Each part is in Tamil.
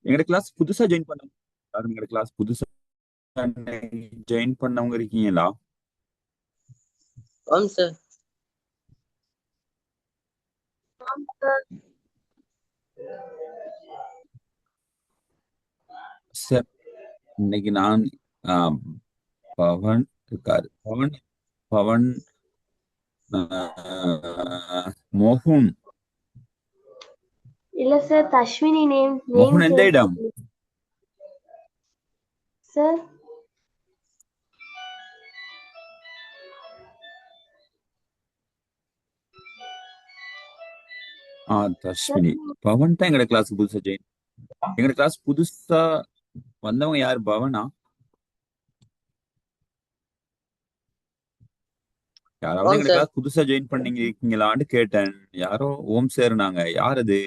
எங்கட கிளாஸ் புதுசா ஜாயின் பண்ண யாரும் எங்கட கிளாஸ் புதுசா ஜாயின் பண்ணவங்க இருக்கீங்களா? ஆமாம் சார். சார், இன்னைக்கு நான் ஆம், பவன் இருக்காரு. பவன் பவன் மோகன். இல்ல சார், தஷ்வினி நேம் மோகன் எந்த சேஞ்ச் இடம்? சார். தஷ்வினி. பவன் தான் எங்கட கிளாஸ் புதுசா ஜாயின். எங்கட கிளாஸ் புதுசா வந்தவங்க யாரு? பவனா? யாராவது ஆமாம் எங்கட சார். கிளாஸ் புதுசா ஜாயின் பண்ணீங்க இருக்கீங்களான்னு கேட்டேன். யாரோ ஓம் சேர்னாங்க. யார் அது?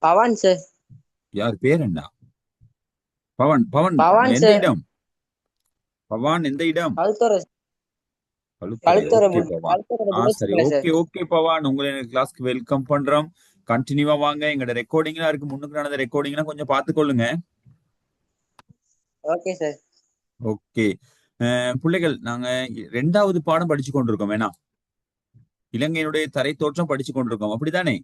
பவான் சார். யார் பேர் என்ன? பவன். பவன் பவான் எந்த சார். இடம்? பவான் எந்த இடம்? கழுத்துறை. பழுத்துறை. கழுத்துறை ஓகே பவான். சரி. புதச்சுமலை சார். ஓகே ஓகே பவான், உங்களை எங்க கிளாஸ்க்கு வெல்கம் பண்றோம். கண்டினியூவா வாங்க. எங்களோட ரெக்கார்டிங்லாம் இருக்கு, முன்னுக்கு நடந்த ரெக்கார்டிங்லாம் கொஞ்சம் பார்த்துக்கொள்ளுங்க. Okay sir. ஓகே. பிள்ளைகள், நாங்க 2வது பாடம் படிச்சு கொண்டிருக்கோம். வேணா இலங்கையினுடைய தரை தோற்றம் படிச்சு கொண்டிருக்கோம், அப்படித்தானே?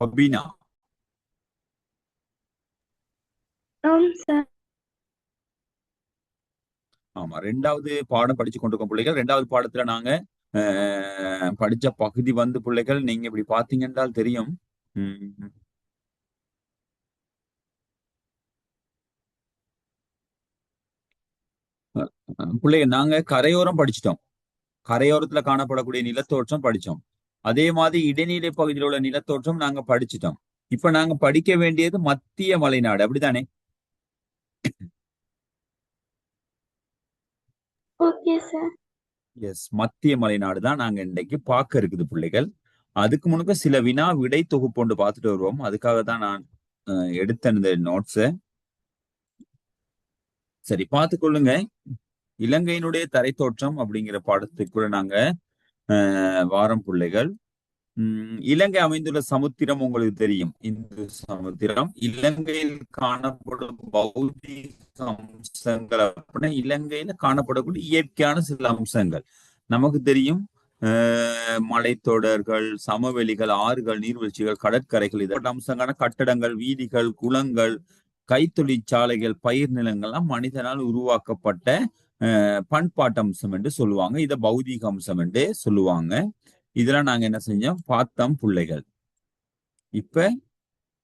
பபீனா. ஆமா, 2வது பாடம் படிச்சு கொண்டிருக்கோம் பிள்ளைகள். 2வது பாடத்துல நாங்க படிச்ச பகுதி வந்து பிள்ளைகள், நீங்க இப்படி பாத்தீங்கன்றால் தெரியும். உம் பிள்ளைகள், நாங்க கரையோரம் படிச்சிட்டோம். கரையோரத்துல காணப்படக்கூடிய நிலத்தோற்றம் படிச்சோம். அதே மாதிரி இடைநிலை பகுதியில் உள்ள நிலத்தோற்றம் நாங்க படிச்சிட்டோம். இப்ப நாங்க படிக்க வேண்டியது மத்திய மலைநாடு, அப்படித்தானே? Okay sir. எஸ், மத்திய மலைநாடு தான் நாங்க இன்னைக்கு பார்க்க இருக்குது பிள்ளைகள். அதுக்கு முன்னுக்கு சில வினா விடை தொகுப்பு ஒன்று பார்த்துட்டு வருவோம். அதுக்காக தான் நான் எடுத்த இந்த நோட்ஸை. சரி, பார்த்துக்கொள்ளுங்க. இலங்கையினுடைய தரைத்தோற்றம் அப்படிங்கிற பாடத்துக்குள்ள நாங்க வாரம் பிள்ளைகள். இலங்கை அமைந்துள்ள சமுத்திரம் உங்களுக்கு தெரியும், இந்து சமுத்திரம். இலங்கையில் காணப்படும் பௌதிக அம்சங்கள் அப்படின்னா இலங்கையில காணப்படக்கூடிய இயற்கையான சில அம்சங்கள் நமக்கு தெரியும். மலைத்தொடர்கள், சமவெளிகள், ஆறுகள், நீர்வீழ்ச்சிகள், கடற்கரைகள், இதோட அம்சங்கான கட்டடங்கள், வீதிகள், குளங்கள், கைத்தொழிற்சாலைகள், பயிர் நிலங்கள்லாம் மனிதனால் உருவாக்கப்பட்ட பண்பாட்டு அம்சம் என்று சொல்லுவாங்க. இதை பௌதீக அம்சம் என்று சொல்லுவாங்க. இதெல்லாம் நாங்க என்ன செஞ்சோம், பார்த்தோம் பிள்ளைகள். இப்ப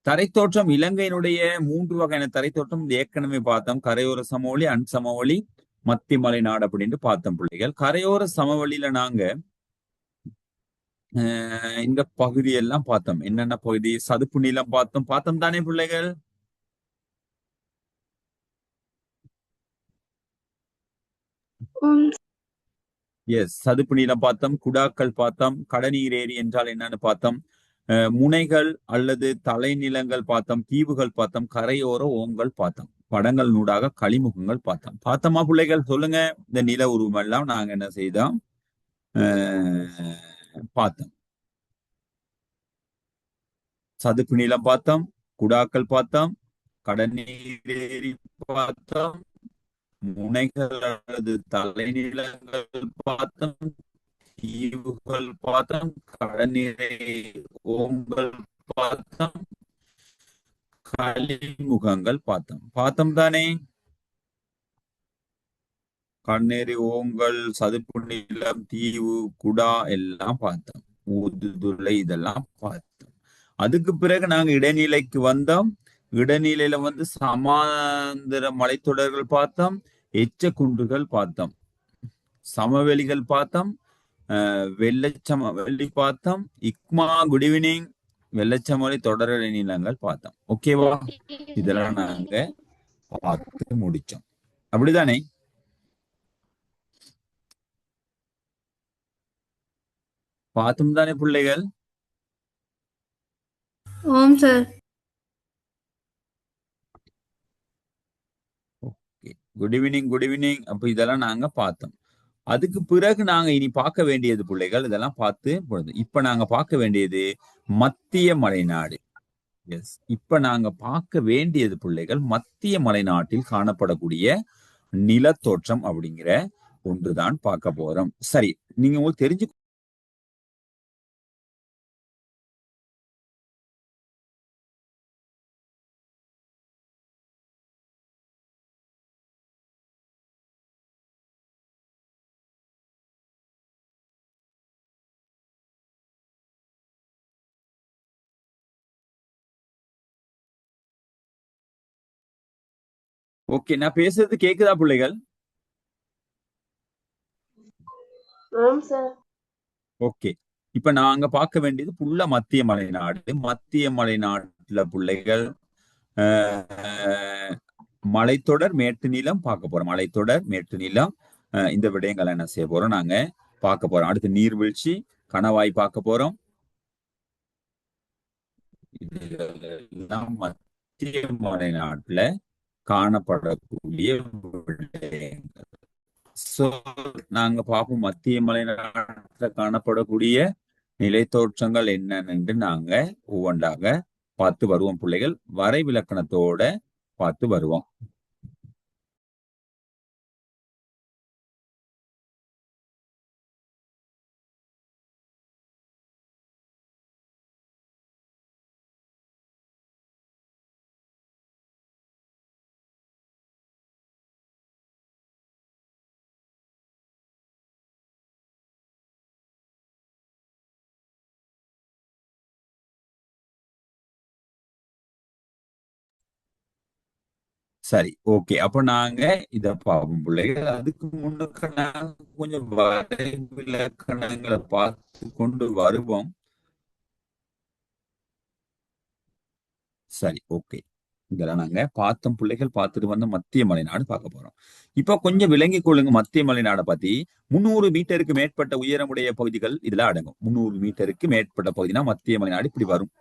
தரைத்தோற்றம், இலங்கையினுடைய 3 வகையான தரைத்தோற்றம் ஏற்கனவே பார்த்தோம். கரையோர சமவெளி, அன் சமவெளி, மத்திய மலை நாடு அப்படின்னு பார்த்தோம் பிள்ளைகள். கரையோர சமவெளியில நாங்க இந்த பகுதியெல்லாம் பார்த்தோம். என்னென்ன பகுதி? சதுப்பு நிலம் பார்த்தோம். பார்த்தோம் தானே பிள்ளைகள்? எஸ், சதுப்பு நிலம் பார்த்தோம், குடாக்கள் பார்த்தோம், கடநீர் ஏரி என்றால் என்னன்னு பார்த்தோம், முனைகள் அல்லது தலைநிலங்கள் பார்த்தோம், தீவுகள் பார்த்தோம், கரையோர ஓங்கள் பார்த்தோம், படங்கள் நூடாக களிமுகங்கள் பார்த்தோம். பார்த்தோமா பிள்ளைகள்? சொல்லுங்க. இந்த நில உருவம் எல்லாம் நாங்க என்ன செய்தோம், பார்த்தோம். சதுப்பு நிலம் பார்த்தோம், குடாக்கள் பார்த்தோம், கடநீர் ஏரி பார்த்தோம், முனைகள் அல்லது தலைநிலங்கள் பார்த்தோம், தீவுகள் பார்த்தோம், கடற்கரை ஓங்கள் பார்த்தோம், களிமுகங்கள் பார்த்தோம். பார்த்தோம் தானே? கண்ணேரி, ஓங்கல், சதுப்பு நிலம், தீவு, குடா எல்லாம் பார்த்தோம். ஊதுதுளை இதெல்லாம் பார்த்தோம். அதுக்கு பிறகு நாங்க இடைநிலைக்கு வந்தோம். இடைநிலையில வந்து சமாந்தர மலைத்தொடர்கள் பார்த்தோம், எச்ச குன்றுகள் பார்த்தோம், சமவெளிகள் பார்த்தோம், வெள்ளச்சமவெளி பார்த்தோம், இக்மா, குட் ஈவினிங், வெள்ளச்சமவெளி, தொடரணி நிலங்கள் பார்த்தோம். ஓகேவா? இதெல்லாம் நாங்க பார்த்து முடிச்சோம், அப்படிதானே? பார்த்தும் தானே பிள்ளைகள்? ஆம் sir. Okay, good evening, good evening. அப்ப இதெல்லாம் நாங்க பார்த்தோம். அதுக்கு பிறகு நாங்க இனி பார்க்க வேண்டியது பிள்ளைகள் இதெல்லாம் பார்த்து பொழுது இப்ப நாங்க பார்க்க வேண்டியது மத்திய மலைநாடு. எஸ், இப்ப நாங்க பார்க்க வேண்டியது பிள்ளைகள் மத்திய மலைநாட்டில் காணப்படக்கூடிய நிலத்தோற்றம் அப்படிங்கிற ஒன்றுதான் பார்க்க போறோம். சரி, நீங்க உங்களுக்கு தெரிஞ்சு ஓகே, நான் பேசுறது கேக்குதா பிள்ளைகள்? ஆம் சார். ஓகே, இப்ப நாங்க பார்க்க வேண்டியது புள்ள மத்திய மலைநாடு. மத்திய மலைநாட்டுல பிள்ளைகள் மலைத்தொடர் மேட்டு நிலம் பார்க்க போறோம். மலைத்தொடர் மேட்டு நிலம் இந்த விடயங்களை என்ன செய்ய போறோம் நாங்க பார்க்க போறோம். அடுத்து நீர்வீழ்ச்சி கணவாய் பார்க்க போறோம். இதெல்லாம் மத்திய மலைநாட்டுல காணப்படக்கூடிய விடயங்கள். சோ நாங்க பார்ப்போம் மத்திய மலைநாட்டுல காணப்படக்கூடிய நிலைத்தோற்றங்கள் என்னன்னு நாங்க ஒவ்வொன்றாக பார்த்து வருவோம் பிள்ளைகள். வரைவிலக்கணத்தோட பார்த்து வருவோம். சரி, ஓகே, அப்ப நாங்க இத பார்ப்போம் பிள்ளைகள். அதுக்கு முன்னுக்கு நாங்க கொஞ்சம் வரைவிலக்கணங்களை பார்த்து கொண்டு வருவோம். சரி, ஓகே, இதெல்லாம் நாங்க பார்த்தோம் பிள்ளைகள். பார்த்துட்டு வந்து மத்திய மலைநாடு பார்க்க போறோம். இப்ப கொஞ்சம் விளங்கிக் கொள்ளுங்க மத்திய மலைநாடை பத்தி. 300 மீட்டருக்கு மேற்பட்ட உயரமுடைய பகுதிகள் இதுல அடங்கும். 300 மீட்டருக்கு மேற்பட்ட பகுதினா மத்திய மலைநாடு இப்படி வரும்.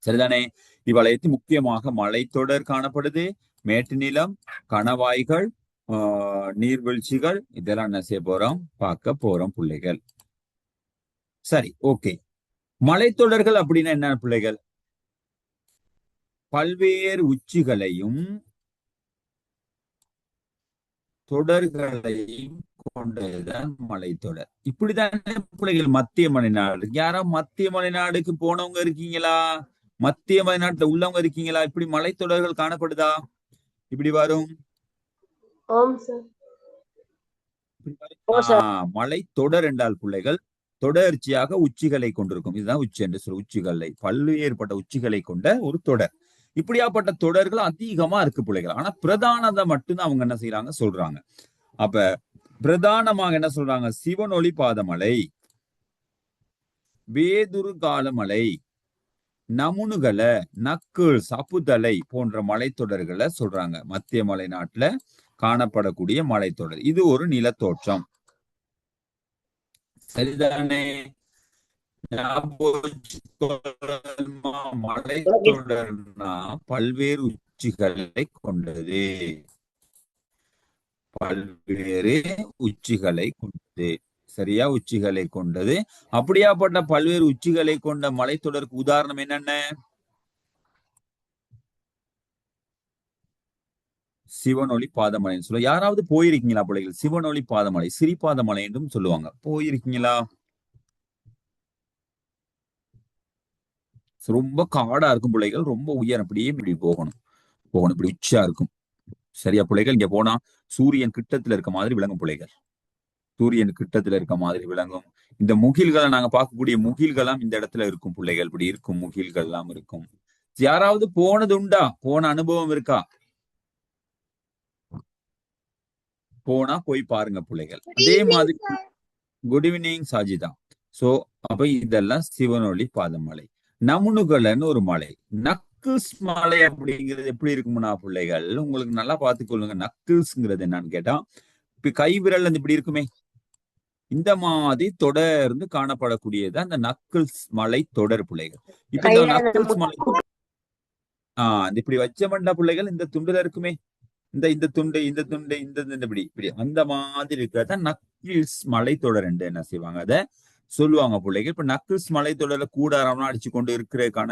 சரிதானே? இவ்வளையத்தில் முக்கியமாக மலைத்தொடர் காணப்படுது, மேட்டு நிலம், கணவாய்கள், நீர்வீழ்ச்சிகள், இதெல்லாம் என்ன செய்ய போறோம் பார்க்க போறோம் பிள்ளைகள். சரி, ஓகே, மலைத்தொடர்கள் அப்படின்னா என்ன பிள்ளைகள்? பல்வேறு உச்சிகளையும் தொடர்களையும் கொண்டதுதான் மலைத்தொடர். இப்படிதான் பிள்ளைகள் மத்திய மலைநாடு. யாரா மத்திய மலைநாடுக்கு போனவங்க இருக்கீங்களா? மத்திய மலைநாட்டுல உள்ளவங்க இருக்கீங்களா? இப்படி மலைத்தொடர்கள் காணப்படுதா? இப்படி வரும். ஆம் சார். மலை தொடர் என்றால் பிள்ளைகள் தொடர்ச்சியாக உச்சிகளை கொண்டிருக்கும். இதுதான் உச்சி என்று சொல்ல. உச்சிகளை பல்வேறுபட்ட உச்சிகளை கொண்ட ஒரு தொடர். இப்படியாப்பட்ட தொடர்கள் அதிகமா இருக்கு பிள்ளைகள். ஆனா பிரதானதை மட்டும்தான் அவங்க என்ன செய்யறாங்க சொல்றாங்க. அப்ப பிரதானமாக என்ன சொல்றாங்க? சிவனொளி பாதமலை, வேதுரு காலமலை, நமுனுகல, நக்குள், சப்புதலை போன்ற மலைத்தொடர்களை சொல்றாங்க. மத்திய மலைநாட்டுல காணப்படக்கூடிய மலைத்தொடர். இது ஒரு நிலத்தோற்றம். சரிதானே? மலைத்தொடர்னா பல்வேறு உச்சிகளை கொண்டது. பல்வேறு உச்சிகளை கொண்டது. சரியா? உச்சிகளை கொண்டது. அப்படியாப்பட்ட பல்வேறு உச்சிகளை கொண்ட மலைத்தொடருக்கு உதாரணம் என்னென்ன? சிவனொளி பாதமலை சொல்ல. யாராவது போயிருக்கீங்களா பிள்ளைகள்? சிவனொளி பாதமலை, சிறிபாதமலை என்றும் சொல்லுவாங்க. போயிருக்கீங்களா? ரொம்ப காடா இருக்கும் பிள்ளைகள். ரொம்ப உயரம். அப்படியே இப்படி போகணும் இப்படி உச்சியா இருக்கும். சரியா பிள்ளைகள்? இங்க போனா சூரியன் கிட்டத்துல இருக்க மாதிரி விளங்கும் பிள்ளைகள். சூரியன் கிட்டத்துல இருக்க மாதிரி விளங்கும். இந்த முகில்களை நாங்க பார்க்கக்கூடிய முகில்கள்லாம் இந்த இடத்துல இருக்கும் பிள்ளைகள். இப்படி இருக்கும் முகில்கள் எல்லாம் இருக்கும். யாராவது போனது உண்டா? போன அனுபவம் இருக்கா? போனா போய் பாருங்க பிள்ளைகள். அதே மாதிரி குட் ஈவினிங் சாஜிதா. சோ அப்ப இதெல்லாம் சிவனொளி பாதமலை. நமுனுகலன்னு ஒரு மலை. நக்குல்ஸ் மலை அப்படிங்கிறது எப்படி இருக்கும்னா பிள்ளைகள் உங்களுக்கு நல்லா பார்த்துக்கொள்ளுங்க. நக்குல்ஸ்ங்கிறது என்னன்னு கேட்டா இப்ப கை விரல் இப்படி இருக்குமே, இந்த மாதிரி தொடர்ந்து காணப்படக்கூடியது அந்த நக்குல்ஸ் மலை தொடர் பிள்ளைகள். இப்ப இந்த நக்குல்ஸ் மலை இப்படி வச்ச மண்டா பிள்ளைகள் இந்த துண்டுல இருக்குமே, இந்த இப்படி இப்படி அந்த மாதிரி இருக்கிறத நக்கிள்ஸ் மலைத்தொடர் என்று என்ன செய்வாங்க அத சொல்லுவாங்க பிள்ளைகள். இப்ப நக்கிள்ஸ் மலைத்தொடர்ல கூடாரம்லாம் அடிச்சு கொண்டு இருக்கிறதுக்கான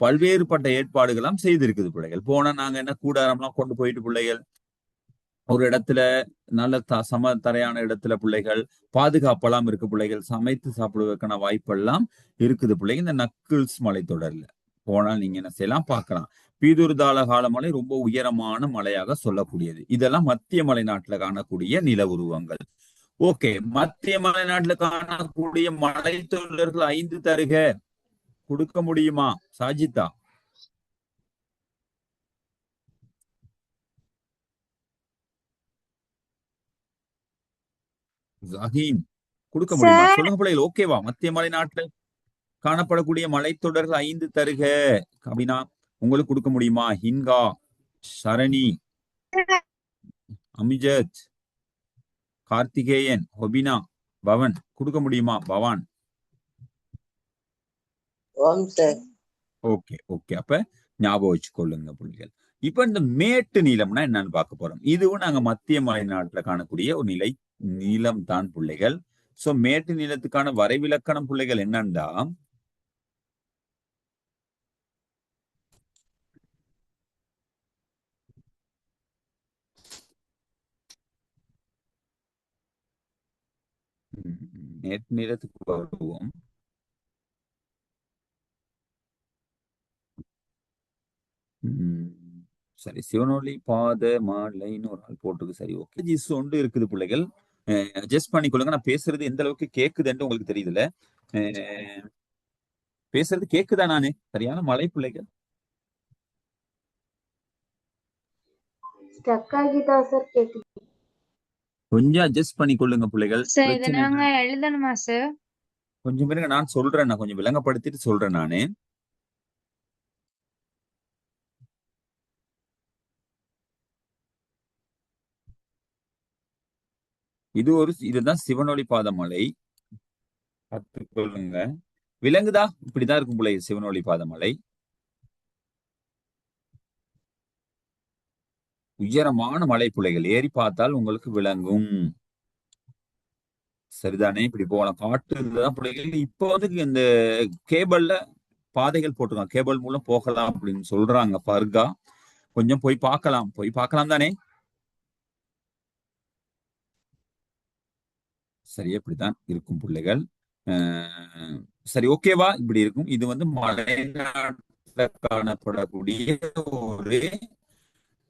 பல்வேறுபட்ட ஏற்பாடுகள்லாம் செய்திருக்குது பிள்ளைகள். போனா நாங்க என்ன கூடாரம்லாம் கொண்டு போயிட்டு பிள்ளைகள் ஒரு இடத்துல நல்ல சமதரையான இடத்துல பிள்ளைகள் பாதுகாப்பெல்லாம் இருக்கு பிள்ளைகள், சமைத்து சாப்பிடுவதற்கான வாய்ப்பெல்லாம் இருக்குது பிள்ளைகள். இந்த நக்கிள்ஸ் மலைத்தொடர்ல போனால் நீங்க என்ன செய்யலாம் பார்க்கலாம். பீதுர்தாள கால மலை ரொம்ப உயரமான மலையாக சொல்லக்கூடியது. இதெல்லாம் மத்திய மலைநாட்டுல காணக்கூடிய நில உருவங்கள். ஓகே, மத்திய மலைநாட்டுல காணக்கூடிய மலைத்தொடர்கள் 5 தருக கொடுக்க முடியுமா சாஜிதா? ஜஹீம் கொடுக்க முடியுமா சார் சொல்லுங்க பிள்ளைகள். ஓகேவா? மத்திய மலைநாட்டுல காணப்படக்கூடிய மலைத்தொடர்கள் 5 தருக அப்படின்னா உங்களுக்கு கொடுக்க முடியுமா? ஹின்கா, சரணி, அமிஜத், கார்த்திகேயன், ஹொபினா, பவன் கொடுக்க முடியுமா? பவான். ஓம் சார். ஓகே ஓகே, அப்ப ஞாபகம் வச்சுக்கொள்ளுங்க புள்ளிகள். இப்ப இந்த மேட்டு நீளம்னா என்னன்னு பார்க்க போறோம். இதுவும் நாங்க மத்திய மலைநாட்டுல காணக்கூடிய ஒரு நீளம் தான் புள்ளிகள். சோ மேட்டு நீளத்துக்கான வரைவிலக்கணம் புள்ளிகள் என்னன்னா, மேட்டு நீளத்துக்கு வருவோம். சரி, சிவனொளி பாத மாலைன்னு ஒரு ஆள் போட்டுருக்கு. சரி, ஓகே. ஜிஸ் ஒன்று இருக்குது பிள்ளைகள், அட்ஜஸ்ட் பண்ணிக்கொள்ளுங்க. நான் பேசுறது எந்த அளவுக்கு கேக்குதுன்னு உங்களுக்கு தெரியுதுல? பேசுறது கேக்குதா? நானு சரியான மலை பிள்ளைகள் ஸ்டக் ஆகிதான் சார் கேக்குது. கொஞ்சம் அட்ஜஸ்ட் பண்ணிக்கொள்ளுங்க பிள்ளைகள். சார் இதை பிரச்சனை நாங்க என்ன? எழுதணுமா சார்? கொஞ்சம் பேருங்க நான் சொல்றேன், நான் கொஞ்சம் விளங்கப்படுத்திட்டு சொல்றேன் நானு. இதுதான் சிவனொளி பாத மலை. பார்த்துக்கொள்ளுங்க. விலங்குதா? இப்படிதான் இருக்கும் பிள்ளை சிவனொளி பாத மலை. உயரமான மலை பிள்ளைகள், ஏறி பார்த்தால் உங்களுக்கு விளங்கும். சரிதானே? இப்படி போகலாம், காட்டுதான் பிள்ளைகள். இப்போ வந்து இந்த கேபிள்ல பாதைகள் போட்டுருக்காங்க, கேபிள் மூலம் போகலாம் அப்படின்னு சொல்றாங்க. பர்கா கொஞ்சம் போய் பார்க்கலாம் தானே? சரியா? இப்படித்தான் இருக்கும் பிள்ளைகள். சரி, ஓகேவா? இப்படி இருக்கும். இது வந்து மலைநாட்டில் காணப்படக்கூடிய ஒரு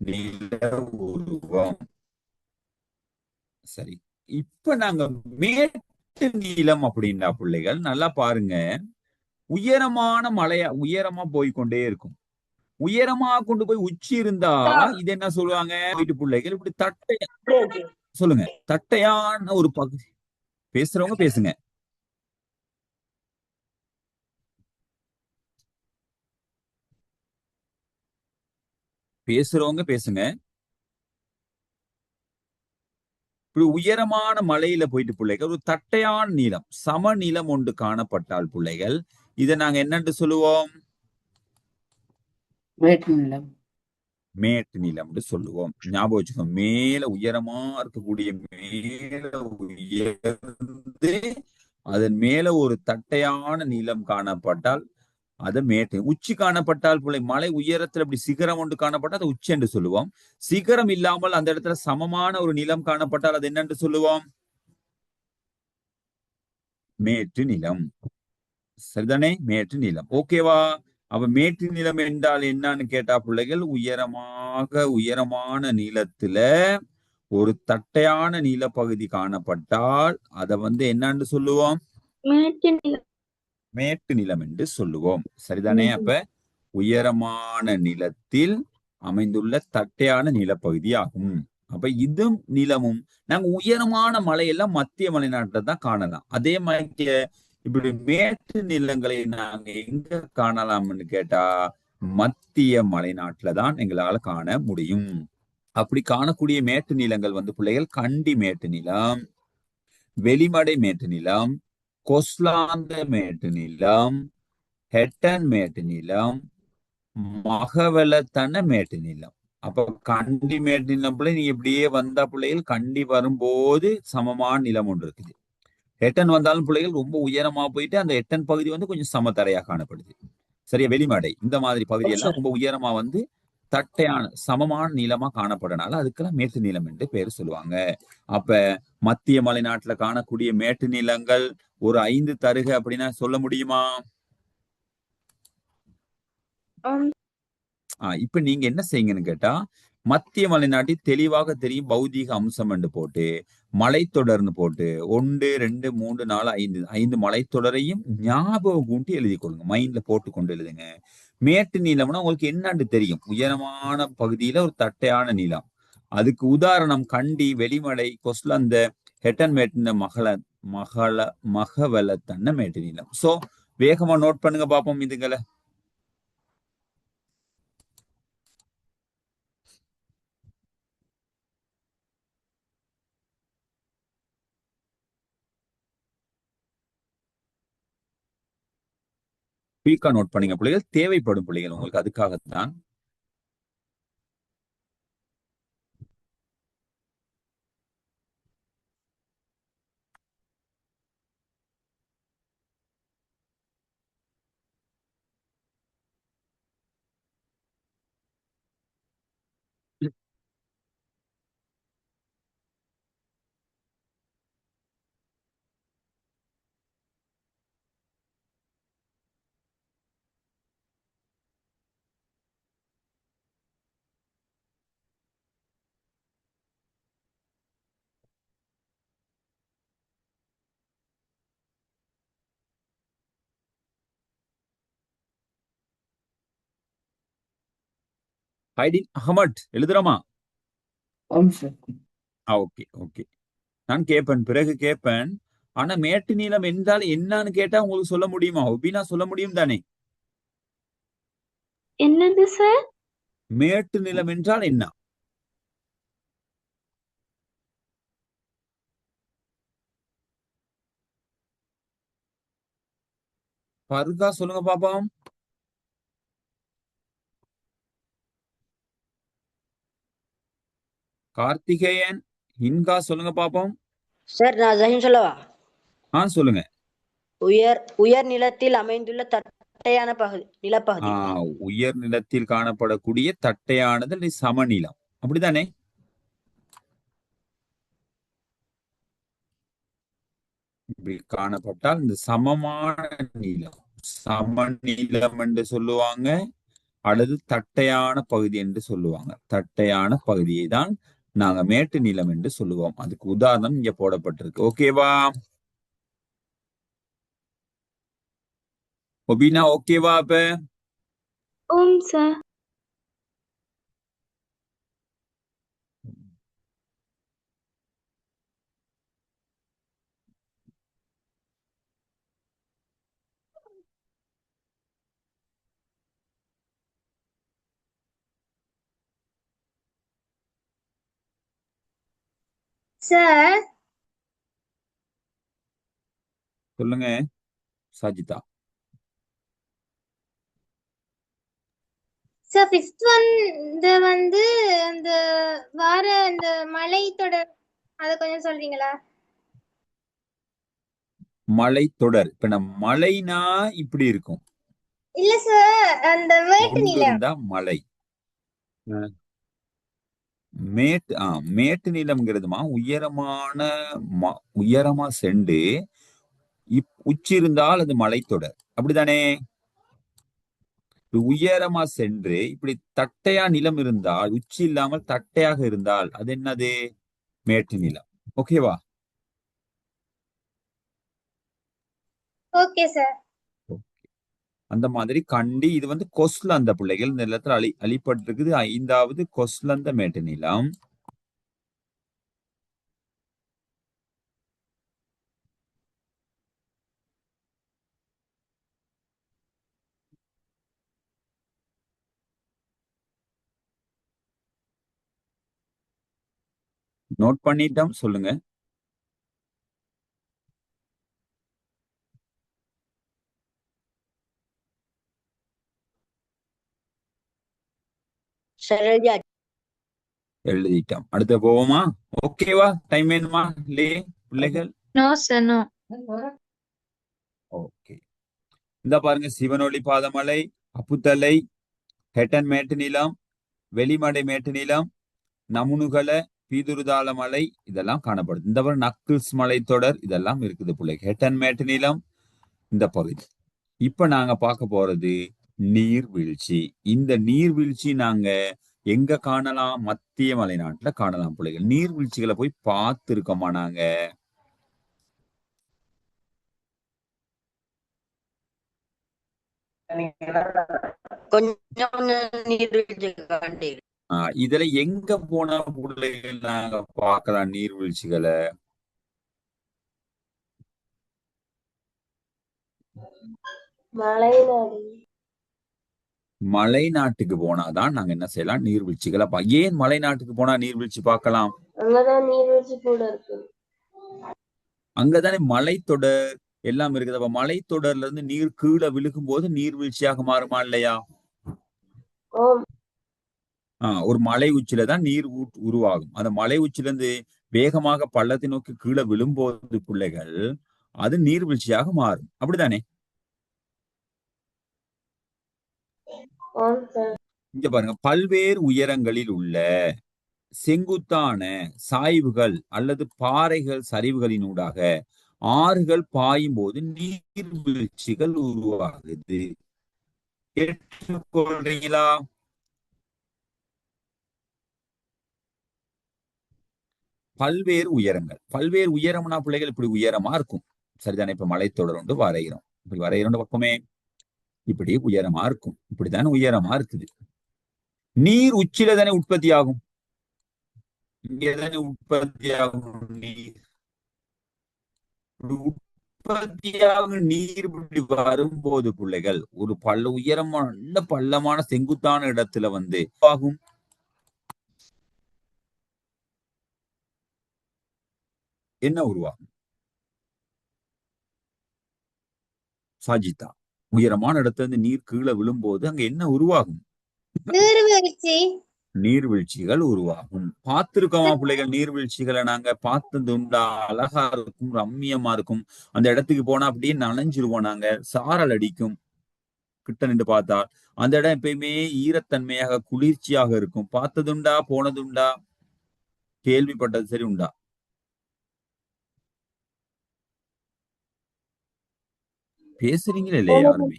நில உருவம். சரி, இப்ப நாங்க மேட்டு நீளம் அப்படின்னா பிள்ளைகள் நல்லா பாருங்க. உயரமா போய்கொண்டே இருக்கும். உயரமா கொண்டு போய் உச்சி இருந்தா இது என்ன சொல்லுவாங்க வீட்டு பிள்ளைகள்? இப்படி சொல்லுங்க, தட்டையான ஒரு பகுதி. பேசுறவங்க பேசுங்க. பேசுங்க. இப்படி உயரமான மலையில போயிட்டு பிள்ளைகள் ஒரு தட்டையான நீளம், சமநிலம் ஒன்று காணப்பட்டால் பிள்ளைகள் இதை நாங்க என்னன்னு சொல்லுவோம்? மேட்டு நிலம் சொல்லுவோம். ஞாபகம் வச்சுக்கோங்க. மேல உயரமா இருக்கக்கூடிய, மேல உயர்ந்து அதன் மேல ஒரு தட்டையான நீளம் காணப்பட்டால் அதை மேட்டு. உச்சி காணப்பட்டால் பிள்ளை மலை உயரத்துல இப்படி சிகரம் ஒன்று காணப்பட்டால் அதை உச்சி என்று சொல்லுவோம். சிகரம் இல்லாமல் அந்த இடத்துல சமமான ஒரு நிலம் காணப்பட்டால் அது என்னென்று சொல்லுவோம்? மேட்டு நிலம். சரிதானே? மேட்டு நிலம். ஓகேவா? அப்ப மேட்டு நிலம் என்றால் என்னன்னு கேட்டா பிள்ளைகள், உயரமான நீளத்துல ஒரு தட்டையான நீலப்பகுதி காணப்பட்டால் அதை வந்து என்னன்னு சொல்லுவோம்? மேட்டு நிலம் என்று சொல்லுவோம். சரிதானே? அப்ப உயரமான நிலத்தில் அமைந்துள்ள தட்டையான நிலப்பகுதி ஆகும். அப்ப இதும் நிலமும் நாங்க உயரமான மலையெல்லாம் மத்திய மலைநாட்டுல தான் காணலாம். அதே மாதிரி இப்படி மேட்டு நிலங்களை நாங்க எங்க காணலாம்னு கேட்டா மத்திய மலைநாட்டுல தான் எங்களால காண முடியும். அப்படி காணக்கூடிய மேட்டு நிலங்கள் வந்து பிள்ளைகள் கண்டி மேட்டு நிலம், வெளிமடை மேட்டு நிலம், கொஸ்லாந்த மேட்டு நிலம், ஹெட்டன் மேட்டு நிலம், மகவலத்தன மேட்டு நிலம். அப்ப கண்டி மேட்டு நிலம் பிள்ளை நீங்க இப்படியே வந்தா பிள்ளைகள் கண்டி வரும்போது சமமான நிலம் ஒன்று இருக்குது. எட்டன் வந்தாலும் பிள்ளைகள் ரொம்ப உயரமா போயிட்டு அந்த எட்டன் பகுதி வந்து கொஞ்சம் சமதரையா காணப்படுது. சரியா, வெளிமடை இந்த மாதிரி ஆம் பகுதியெல்லாம் சார். ரொம்ப உயரமா வந்து தட்டையான சமமான நீளமா காணப்படனால அதுக்கெல்லாம் மேட்டு நீளம் என்று பேர் சொல்லுவாங்க. அப்ப மத்திய மலைநாட்டுல காணக்கூடிய மேட்டு நிலங்கள் ஒரு 5 தருக அப்படின்னா சொல்ல முடியுமா? ஆம். இப்ப நீங்க என்ன செய்யுங்கன்னு கேட்டா, மத்திய மலைநாட்டில் தெளிவாக தெரியும் பௌதீக அம்சம் என்று போட்டு, மலைத்தொடர்னு போட்டு 1, 2, 3, 4, 5 5 மலைத்தொடரையும் ஞாபகம் கூட்டி எழுதி கொள்ளுங்க. மைண்ட்ல போட்டுக்கொண்டு எழுதுங்க. மேட்டு நீளம்னா உங்களுக்கு என்னன்னு தெரியும். உயரமான பகுதியில ஒரு தட்டையான நீளம். அதுக்கு உதாரணம் கண்டி, வெளிமலை, கொஸ்லந்த, ஹெட்டன்மேட்டின மகள மகவெலத்தன்ன மேட்டு நீளம். சோ வேகமா நோட் பண்ணுங்க பாப்போம் இதுங்கள. குயிக்கா நோட் பண்ணீங்க பிள்ளைகள், தேவைப்படும் பிள்ளைகள் உங்களுக்கு அதுக்காகத்தான். ஹைடின் அகமட் எழுதுறோமா? ஆம் சார். Okay okay. நான் கேட்பேன், பிறகு கேட்பேன். ஆனா மேட்டு நீளம் என்றால் என்னன்னு கேட்டா உங்களுக்கு சொல்ல முடியுமா? ஒபினா சொல்ல முடியும் தானே? என்னது சார்? மேட்டு நிலம் என்றால் என்ன? பருகா சொல்லுங்க பாப்போம். கார்த்திகேயன், ஹின்கா சொல்லுங்க பாப்போம். சார் நான் ஜஹீம் சொல்லவா? சொல்லுங்க. உயர் உயர் நிலத்தில் அமைந்துள்ள தட்டையான நிலப்பகுதி. உயர் நிலத்தில் காணப்படக்கூடிய தட்டையானது சமநிலம், அப்படித்தானே? இப்படி காணப்பட்டால் இந்த சமமான நீளம் சமநிலம் என்று சொல்லுவாங்க, அல்லது தட்டையான பகுதி என்று சொல்லுவாங்க. தட்டையான பகுதியை தான் நாங்க மேட்டு நிலம் என்று சொல்லுவோம். அதுக்கு உதாரணம் இங்க போடப்பட்டிருக்கு. ஓகேவா ஒபினா? ஓகேவா? அப்ப ஆம் சார். சார் சொல்லுங்க சஜிதா. சார் ஃபிஃப்த் வந்து அந்த வார அந்த மலைத்தொடர் அத கொஞ்சம் சொல்றீங்களா? மலைத்தொடர். இப்ப நம்ம மலைனா இப்படி இருக்கும். இல்ல சார், அந்த மேட்டு கொண்டு நிலம். இருந்தா மலை. மேட்டு மேட்டு நிலம்ங்கிறதுமா உயரமான உயரமா சென்று உச்சி இருந்தால் அது மலைத்தொடர், அப்படித்தானே? உயரமா சென்று இப்படி தட்டையா நிலம் இருந்தால், உச்சி இல்லாமல் தட்டையாக இருந்தால் அது என்னது? மேட்டு நிலம். ஓகேவா? Okay sir. அந்த மாதிரி கண்டி இது வந்து கொஸ்லந்த பிள்ளைகள் இந்த நிலத்துல அழிப்பட்டிருக்குது. 5வது கொஸ்லந்த மேட்டு நிலம். நோட் பண்ணிட்டோம், சொல்லுங்க. சார் எழுதியாச்சு. எழுதிட்டோம். அடுத்து போவோமா? ஓகேவா? டைம் வேணுமா லே பிள்ளைகள்? No sir no. ஓகே. இந்த பாருங்க, சிவனொளி பாதமலை, அப்புத்தலை, ஹெட்டன் மேட்டு நிலம், வெளிமடை மேட்டு நிலம், நமுனுகல, பீதுருதாள மலை இதெல்லாம் காணப்படுது. இந்த பாருங்க நக்கிள்ஸ் மலைத்தொடர் இதெல்லாம் இருக்குது பிள்ளைங்க. ஹெட்டன் மேட்டு நிலம் இந்த பகுதி. இப்ப நாங்க பார்க்க போறது நீர்வீழ்ச்சி. இந்த நீர்வீழ்ச்சி நாங்க எங்க காணலாம்? மத்திய மலைநாட்டுல காணலாம் பிள்ளைகள். நீர்வீழ்ச்சிகளை போய் பார்த்து இருக்கோமா நாங்க? கொஞ்சம் கொஞ்சம் நீர்வீழ்ச்சி காண்டி. இதுல எங்க போன பிள்ளைகள் நாங்க பார்க்கலாம் நீர்வீழ்ச்சிகளை? மலைநாட்டுக்கு போனாதான் நாங்க என்ன செய்யலாம்? நீர்வீழ்ச்சிகளை ஏன் மலைநாட்டுக்கு போனா நீர்வீழ்ச்சி பார்க்கலாம்? அங்கதான் நீர்வீழ்ச்சி கூட இருக்கு. அங்கதானே மலைத்தொடர் எல்லாம் இருக்குது. அப்ப மலைத்தொடர்ல இருந்து நீர் கீழே விழுகும் போது நீர்வீழ்ச்சியாக மாறுமா இல்லையா? ஒரு மலை உச்சில தான் நீர் உருவாகும். அந்த மலை உச்சில இருந்து வேகமாக பள்ளத்தை நோக்கி கீழே விழும்போது பிள்ளைகள் அது நீர்வீழ்ச்சியாக மாறும். அப்படித்தானே? இங்க பாருங்க, பல்வேறு உயரங்களில் உள்ள செங்குத்தான சாய்வுகள் அல்லது பாறைகள் சரிவுகளினூடாக ஆறுகள் பாயும் போது நீர்வீழ்ச்சிகள் உருவாகுது. ஏற்றுக்கொள்றீங்களா? பல்வேறு உயரங்கள். பல்வேறு உயரம்னா பிள்ளைகள் இப்படி உயரமா இருக்கும். சரிதானே? இப்ப மலைத்தொடர் உண்டு வரைகிறோம். இப்படி வரைகிறோம் பக்கமே இப்படி உயரமா இருக்கும். இப்படித்தானே உயரமா இருக்குது. நீர் உச்சில தானே உற்பத்தி ஆகும். இங்கதானே உற்பத்தி ஆகும் நீர். உற்பத்தியாக நீர் இப்படி வரும்போது பிள்ளைகள் ஒரு உயரமான நல்ல பள்ளமான செங்குத்தான இடத்துல வந்து ஆகும். என்ன உருவாகும்? சாஜிதா, உயரமான இடத்துல இருந்து நீர் கீழே விழும்போது அங்க என்ன உருவாகும்? நீர்வீழ்ச்சிகள் உருவாகும். பார்த்திருக்கோமா பிள்ளைகள்? நீர்வீழ்ச்சிகளை நாங்க பார்த்தது உண்டா? அழகா இருக்கும், ரம்மியமா இருக்கும். அந்த இடத்துக்கு போனா அப்படியே நனைஞ்சிருவோம் நாங்க. சாரல் அடிக்கும் கிட்ட நின்று பார்த்தா. அந்த இடம் எப்பயுமே ஈரத்தன்மையாக குளிர்ச்சியாக இருக்கும். பார்த்ததுண்டா? போனதுண்டா? கேள்விப்பட்டது சரி உண்டா? பேசுறீங்களே இல்லையா யாருமே?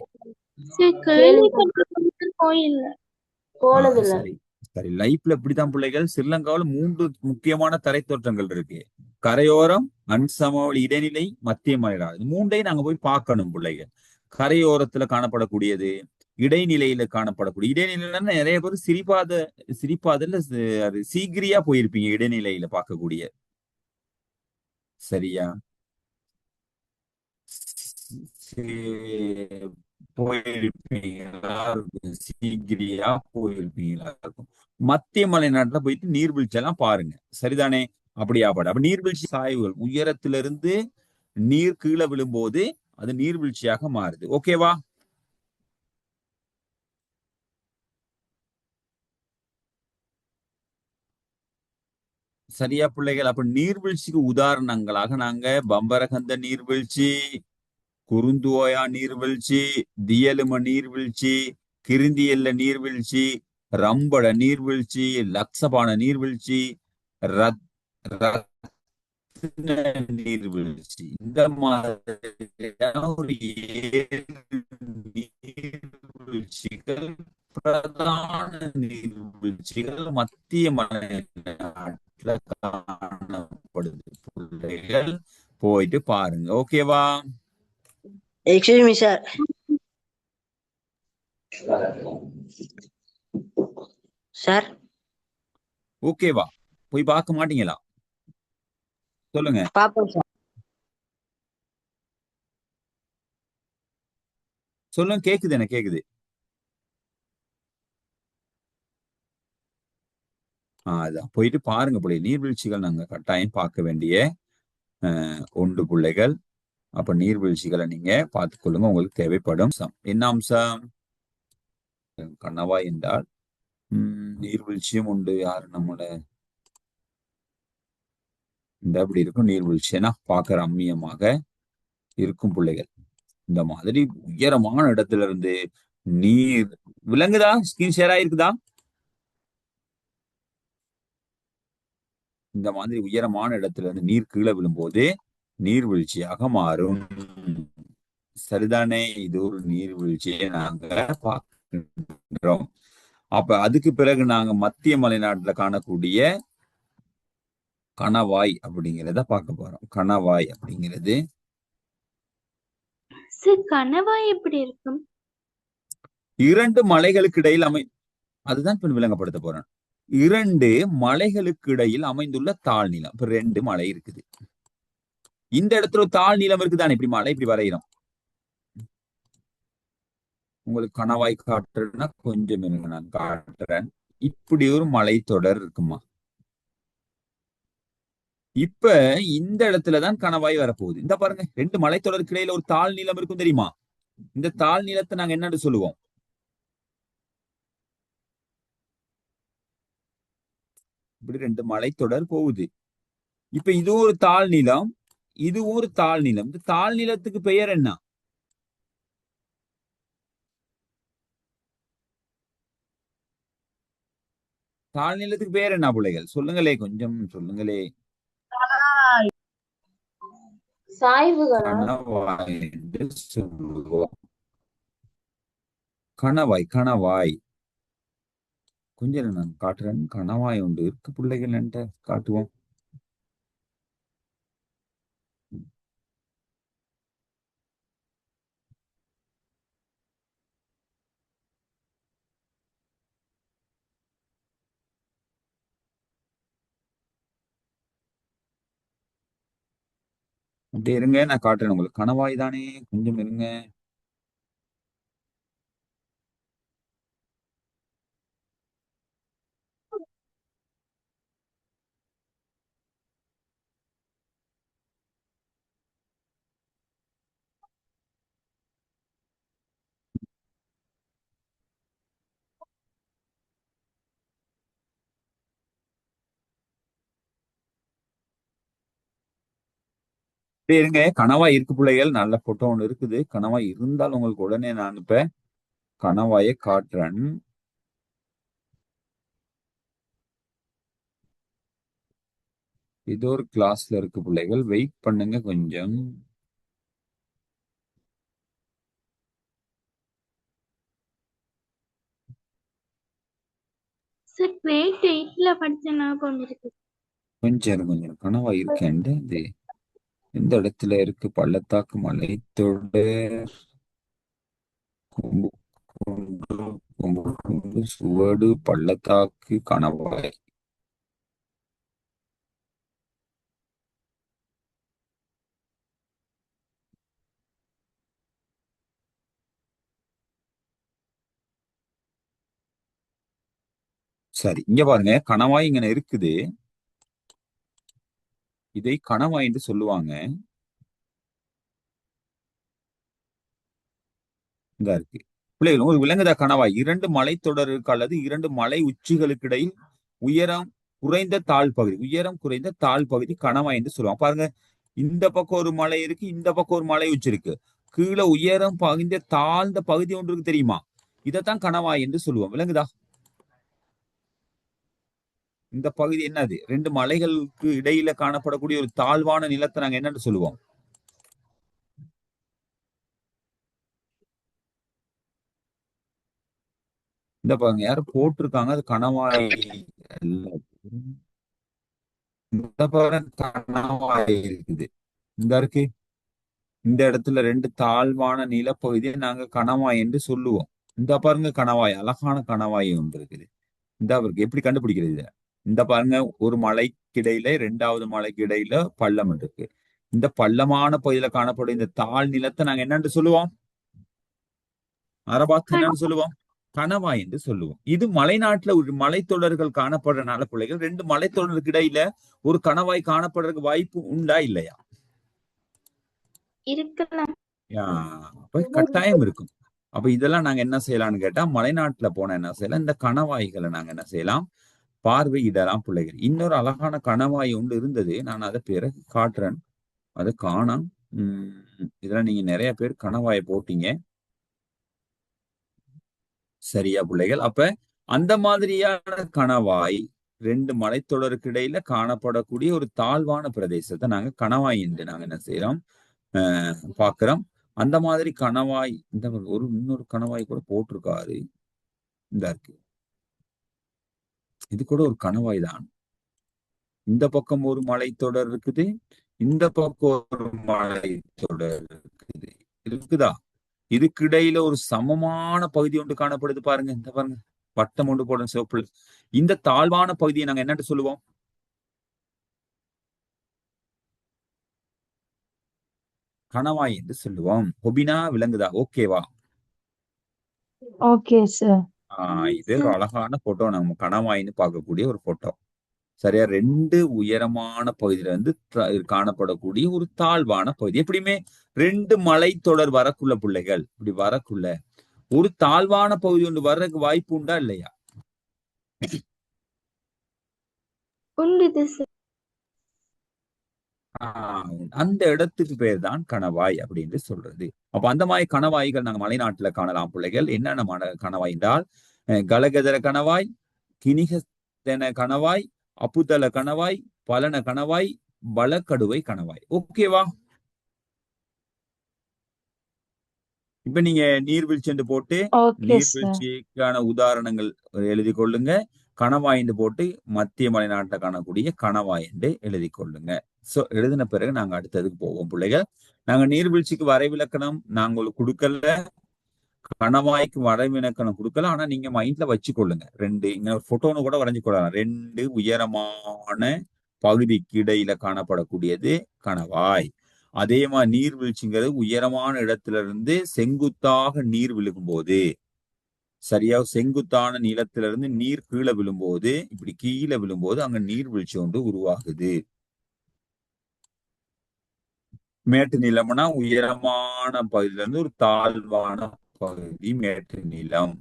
சரி சரி. லைஃப்ல இப்படித்தான் பிள்ளைகள். ஸ்ரீலங்காவில் 3 முக்கியமான தரைத்தோற்றங்கள் இருக்கு. கரையோரம், அன்சமவெளி இடைநிலை, மத்திய மலைநாடு. இது 3ஐயும் நாங்க போய் பார்க்கணும் பிள்ளைகள். கரையோரத்துல காணப்படக்கூடியது, இடைநிலையில காணப்படக்கூடிய இடைநிலையில நிறைய பேர் சிரிப்பாதல்ல அது சீக்கிரியா போயிருப்பீங்க இடைநிலையில பார்க்கக்கூடிய. சரியா? போயிருப்பீங்களா? சீக்கிரியா போயிருப்பீங்களா இருக்கும். மத்திய மலைநாட்டுல போயிட்டு நீர்வீழ்ச்சி எல்லாம் பாருங்க. சரிதானே? அப்படியா பாடு. அப்ப நீர்வீழ்ச்சி சாய்வுகள் உயரத்திலிருந்து நீர் கீழே விழும்போது அது நீர்வீழ்ச்சியாக மாறுது. ஓகேவா? சரியா பிள்ளைகள்? அப்ப நீர்வீழ்ச்சிக்கு உதாரணங்களாக நாங்க பம்பரகந்த நீர்வீழ்ச்சி, குருந்துவோயா நீர்வீழ்ச்சி, தியலும நீர்வீழ்ச்சி, கிருந்தியல்ல நீர்வீழ்ச்சி, ரம்பட நீர்வீழ்ச்சி, லக்சபான நீர்வீழ்ச்சி, நீர்வீழ்ச்சி, இந்த மாதிரியான ஒரு 7 நீர்வீழ்ச்சிகள், பிரதான நீர்வீழ்ச்சிகள் மத்திய மலைநாட்டுல காணப்படுது. பிள்ளைகள் போயிட்டு பாருங்க. ஓகேவா? Excuse me sir. சார் ஓகேவா? போய் பார்க்க மாட்டீங்களா? சொல்லுங்க. பாப்போம் சார். சொல்லுங்க. கேக்குது, எனக்கு கேக்குது. அதான் போயிட்டு பாருங்க பிள்ளை. நீர்வீழ்ச்சிகள் நாங்க கட்டாயம் பார்க்க வேண்டிய ஒன்று பிள்ளைகள். அப்ப நீர்வீழ்ச்சிகளை நீங்க பார்த்துக் கொள்ளுங்க. உங்களுக்கு தேவைப்படும் என்ன அம்சம்? கணவாய் என்றால் நீர்வீழ்ச்சியும் உண்டு. யாரு நம்மள இந்த அப்படி இருக்கும் நீர்வீழ்ச்சினா பார்க்க ரம்மியமாக இருக்கும் பிள்ளைகள். இந்த மாதிரி உயரமான இடத்துல இருந்து நீர் விளங்குதா? ஸ்கிரீன் ஷேர் ஆயிருக்குதா? இந்த மாதிரி உயரமான இடத்துல இருந்து நீர் கீழே விழும்போது நீர்வீழ்ச்சியாக மாறும். சரிதானே? இது ஒரு நீர்வீழ்ச்சியை நாங்க பார்க்கின்றோம். அப்ப அதுக்கு பிறகு நாங்க மத்திய மலைநாட்டுல காணக்கூடிய கணவாய் அப்படிங்கிறத பார்க்க போறோம். கணவாய் அப்படிங்கிறது சார் கணவாய் எப்படி இருக்கும்? இரண்டு மலைகளுக்கு இடையில் அதுதான் இப்ப விளங்கப்படுத்த போறேன். இரண்டு மலைகளுக்கு இடையில் அமைந்துள்ள தாழ்நிலம். இப்ப ரெண்டு மலை இருக்குது. இந்த இடத்துல ஒரு தாழ்நிலம் இருக்குதானே? இப்படி மலை இப்படி வரைகிறோம். உங்களுக்கு கணவாய் காட்டுறேன்னா கொஞ்சம் இருங்க, நான் காட்டுறேன். இப்படி ஒரு மலைத்தொடர் இருக்குமா? இப்ப இந்த இடத்துலதான் கணவாய் வரப்போகுது. இந்த பாருங்க, ரெண்டு மலைத்தொடருக்கு இடையில ஒரு தாழ்நிலம் இருக்கும் தெரியுமா? இந்த தாழ்நிலத்தை நாங்க என்னன்னு சொல்லுவோம்? இப்படி ரெண்டு மலைத்தொடர் போகுது. இப்ப இது ஒரு தாழ்நிலம், இது ஒரு தாழ்நிலம். இந்த தாழ்நிலத்துக்கு பெயர் என்ன? தாழ்நிலத்துக்கு பேர் என்ன பிள்ளைகள்? சொல்லுங்களே, கொஞ்சம் சொல்லுங்களே. கணவாய் என்று சொல்லுவோம். கணவாய், கணவாய். கொஞ்சம் நான் காட்டுறேன். கணவாய் உண்டு இருக்கு பிள்ளைகள் என்கிட்ட, காட்டுவோம். அப்படியே இருங்க, நான் காட்டுறேன் உங்களுக்கு. கணவாய் தானே, கொஞ்சம் இருங்க. அப்படியே இருங்க. கணவாய் இருக்கு பிள்ளைகள், நல்ல போட்டோ ஒண்ணு இருக்குது. கணவாய் இருந்தால் உங்களுக்கு உடனே நான் இப்ப கணவாயை காட்டுறேன். இது ஒரு கிளாஸ்ல இருக்கு பிள்ளைகள், வெயிட் பண்ணுங்க கொஞ்சம். சார் கிரேட் 8ல படிச்ச ஞாபகம் இருக்கு. கொஞ்சம் கணவாய் இருக்கேன். இது எந்த இடத்துல இருக்கு? பள்ளத்தாக்கு மலைத்தொடர், கொம்பு கொண்டு கொம்பு கொண்டு சுவடு, பள்ளத்தாக்கு, கணவாய். சரி, இங்க பாருங்க, கணவாய் இங்க இருக்குது. இதை கணவாய் என்று சொல்லுவாங்க. இந்த இருக்கு பிள்ளைகள், உங்களுக்கு விளங்குதா? கணவாய் இரண்டு மலைத்தொடருக்கு அல்லது இரண்டு மலை உச்சிகளுக்கு இடையில் உயரம் குறைந்த தாழ் பகுதி, உயரம் குறைந்த தாழ் பகுதி கணவாய் என்று சொல்லுவாங்க. பாருங்க, இந்த பக்கம் ஒரு மலை இருக்கு, இந்த பக்கம் ஒரு மலை உச்சி இருக்கு. கீழே உயரம் பகுந்த தாழ்ந்த பகுதி ஒன்று இருக்கு தெரியுமா? இதைத்தான் கணவாய் என்று சொல்லுவோம். விளங்குதா? இந்த பகுதி என்னது? ரெண்டு மலைகளுக்கு இடையில காணப்படக்கூடிய ஒரு தாழ்வான நிலத்தை நாங்க என்னன்னு சொல்லுவோம்? இந்த பாருங்க, யாரும் போட்டிருக்காங்க, அது கணவாய் அல்ல. இந்த பாருங்க, கணவாய் இருக்குது. இந்த இருக்கு, இந்த இடத்துல ரெண்டு தாழ்வான நிலப்பகுதியை நாங்க கணவாய் என்று சொல்லுவோம். இந்த பாருங்க, கணவாய், அழகான கணவாய் ஒன்று இருக்குது. இந்த அவருக்கு எப்படி கண்டுபிடிக்கிறது இத? இந்த பாருங்க, ஒரு மலைக்கு இடையில இரண்டாவது மலைக்கு இடையில பள்ளம் இருக்கு. இந்த பள்ளமான பகுதியில காணப்படும் இந்த தாழ் நிலத்தை நாங்க என்னன்னு சொல்லுவோம்? அரபாத் என்னன்னு சொல்லுவோம்? கணவாய் என்று சொல்லுவோம். இது மலைநாட்டுல ஒரு மலைத்தொடர்கள் காணப்படுறதுனால பிள்ளைகள், ரெண்டு மலைத்தொடருக்கு இடையில ஒரு கணவாய் காணப்படுறதுக்கு வாய்ப்பு உண்டா இல்லையா? இருக்கலாம். அப்ப கட்டாயம் இருக்கும். அப்ப இதெல்லாம் நாங்க என்ன செய்யலாம்னு கேட்டா, மலைநாட்டுல போன என்ன செய்யலாம், இந்த கணவாய்களை நாங்க என்ன செய்யலாம், பார்வையிடலாம் பிள்ளைகள். இன்னொரு அழகான கணவாய் ஒன்று இருந்தது. நான் அதை பிறகு காட்டுறேன். அதை காணாம். இதுல நீங்க நிறைய பேர் கணவாயை போட்டீங்க. சரியா பிள்ளைகள்? அப்ப அந்த மாதிரியான கணவாய் 2 மலைத்தொடருக்கு இடையில காணப்படக்கூடிய ஒரு தாழ்வான பிரதேசத்தை நாங்க கணவாய் என்று நாங்க என்ன செய்யறோம், பாக்குறோம். அந்த மாதிரி கணவாய் இந்த இன்னொரு கணவாய் கூட போட்டிருக்காரு. இந்த இருக்கு. இது கூட ஒரு கணவாய் தான். இந்த பக்கம் ஒரு மலைத்தொடர் இருக்குது, இந்த பக்கம் ஒரு மலைத்தொடர் இருக்குது. இருக்குதா? இதுக்கு இடையில ஒரு சமமான பகுதி ஒன்று காணப்படுது பாருங்க. இந்த பாருங்க, வட்டம் ஒன்று போட சிவப்புல. இந்த தாழ்வான பகுதியை நாங்க என்னட்டு சொல்லுவோம்? கணவாய் என்று சொல்லுவோம். ஹொபினா விளங்குதா? ஓகேவா? Okay sir. இது ஒரு அழகான போட்டோ. நம்ம கணவாயின்னு பார்க்கக்கூடிய ஒரு போட்டோ. சரியா? 2 உயரமான பகுதியில இருந்து காணப்படக்கூடிய ஒரு தாழ்வான பகுதி. எப்படியுமே 2 மலைத்தொடர் வரக்குள்ள பிள்ளைகள் இப்படி வரக்குள்ள ஒரு தாழ்வான பகுதி ஒன்று வர்றதுக்கு வாய்ப்பு உண்டா இல்லையா? உண்டு சார். அந்த இடத்துக்கு பேர் தான் கணவாய் அப்படின்னு சொல்றது. அப்ப அந்த மாதிரி கணவாய்கள் நாங்க மலைநாட்டுல காணலாம் பிள்ளைகள். என்னென்ன கணவாய் என்றால், கலகதர கணவாய், கிணிகதன கணவாய், அப்புதல கணவாய், பலன கணவாய், பலக்கடுவை கணவாய். ஓகேவா? இப்ப நீங்க நீர்வீழ்ச்சி என்று போட்டு ஓகே சார். நீர்வீழ்ச்சிக்கான உதாரணங்கள் எழுதி கொள்ளுங்க. கணவாய் என்று போட்டு மத்திய மலைநாட்டை காணக்கூடிய கணவாய் என்று எழுதி கொள்ளுங்க. சோ எழுதின பிறகு நாங்க அடுத்ததுக்கு போவோம் பிள்ளைகள். நாங்க நீர்வீழ்ச்சிக்கு வரைவிலக்கணம் நாங்க உங்களுக்கு கொடுக்கல, கணவாய்க்கு வரைவிலக்கணம் கொடுக்கல. ஆனா நீங்க மைண்ட்ல வச்சு கொள்ளுங்க. 2 இங்க ஒரு போட்டோன்னு கூட வரைஞ்சு கொள்ளலாம். 2 உயரமான பகுதிக்கு இடையில காணப்படக்கூடியது கணவாய். அதே மாதிரி நீர்வீழ்ச்சிங்கிறது உயரமான இடத்துல இருந்து செங்குத்தாக நீர் விழுகும் போது, சரியா செங்குத்தான நிலத்திலிருந்து நீர் கீழே விழும்போது, இப்படி கீழே விழும்போது அங்க நீர்வீழ்ச்சி ஒன்று உருவாகுது. மேட்டு நிலம்னா உயரமான பகுதியில இருந்து ஒரு தாழ்வான பகுதி மேட்டு நிலம்.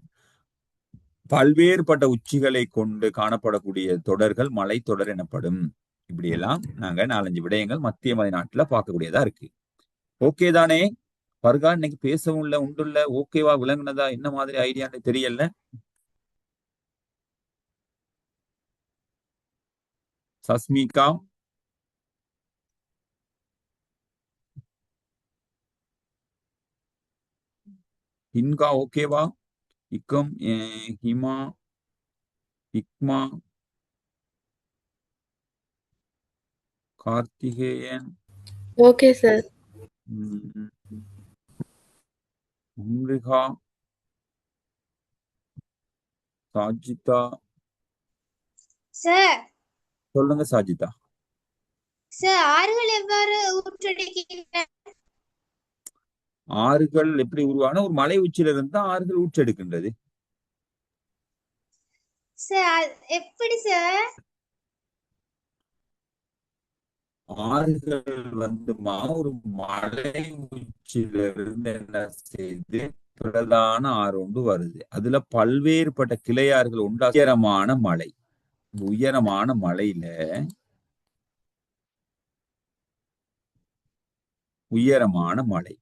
பல்வேறுபட்ட உச்சிகளை கொண்டு காணப்படக்கூடிய தொடர்கள் மலைத்தொடர் எனப்படும். இப்படி எல்லாம் நாங்க 4-5 விடயங்கள் மத்திய மலைநாட்டுல பார்க்கக்கூடியதா இருக்கு. ஓகே தானே? பர்கா இன்னைக்கு பேசவும் இல்ல, உண்டுல்ல. ஓகேவா? விளங்குனதா? என்ன மாதிரி ஐடியான்னு தெரியல. சஸ்மிகா, இன்கா ஓகேவா? Ikkam, Hima, Ikma, Karthikeyan, okay sir. Amrika, Sajitha. Sir சொல்லுங்க சாஜிதா. சார் ஆறுகள் எவ்வாறு ஊற்றெடுக்கின்றன? ஆறுகள் எப்படி உருவான? ஒரு மலை உச்சியில இருந்து தான் ஆறுகள் ஊற்றெடுக்கின்றது. சார் எப்படி சார்? ஆறுகள் ஒரு மலை உச்சியில இருந்து என்ன செய்து பிரதான ஆறு ஒன்று வருது. அதுல பல்வேறுபட்ட கிளையாறுகள் உண்டா. உயரமான மலை, உயரமான மலையில உயரமான மலை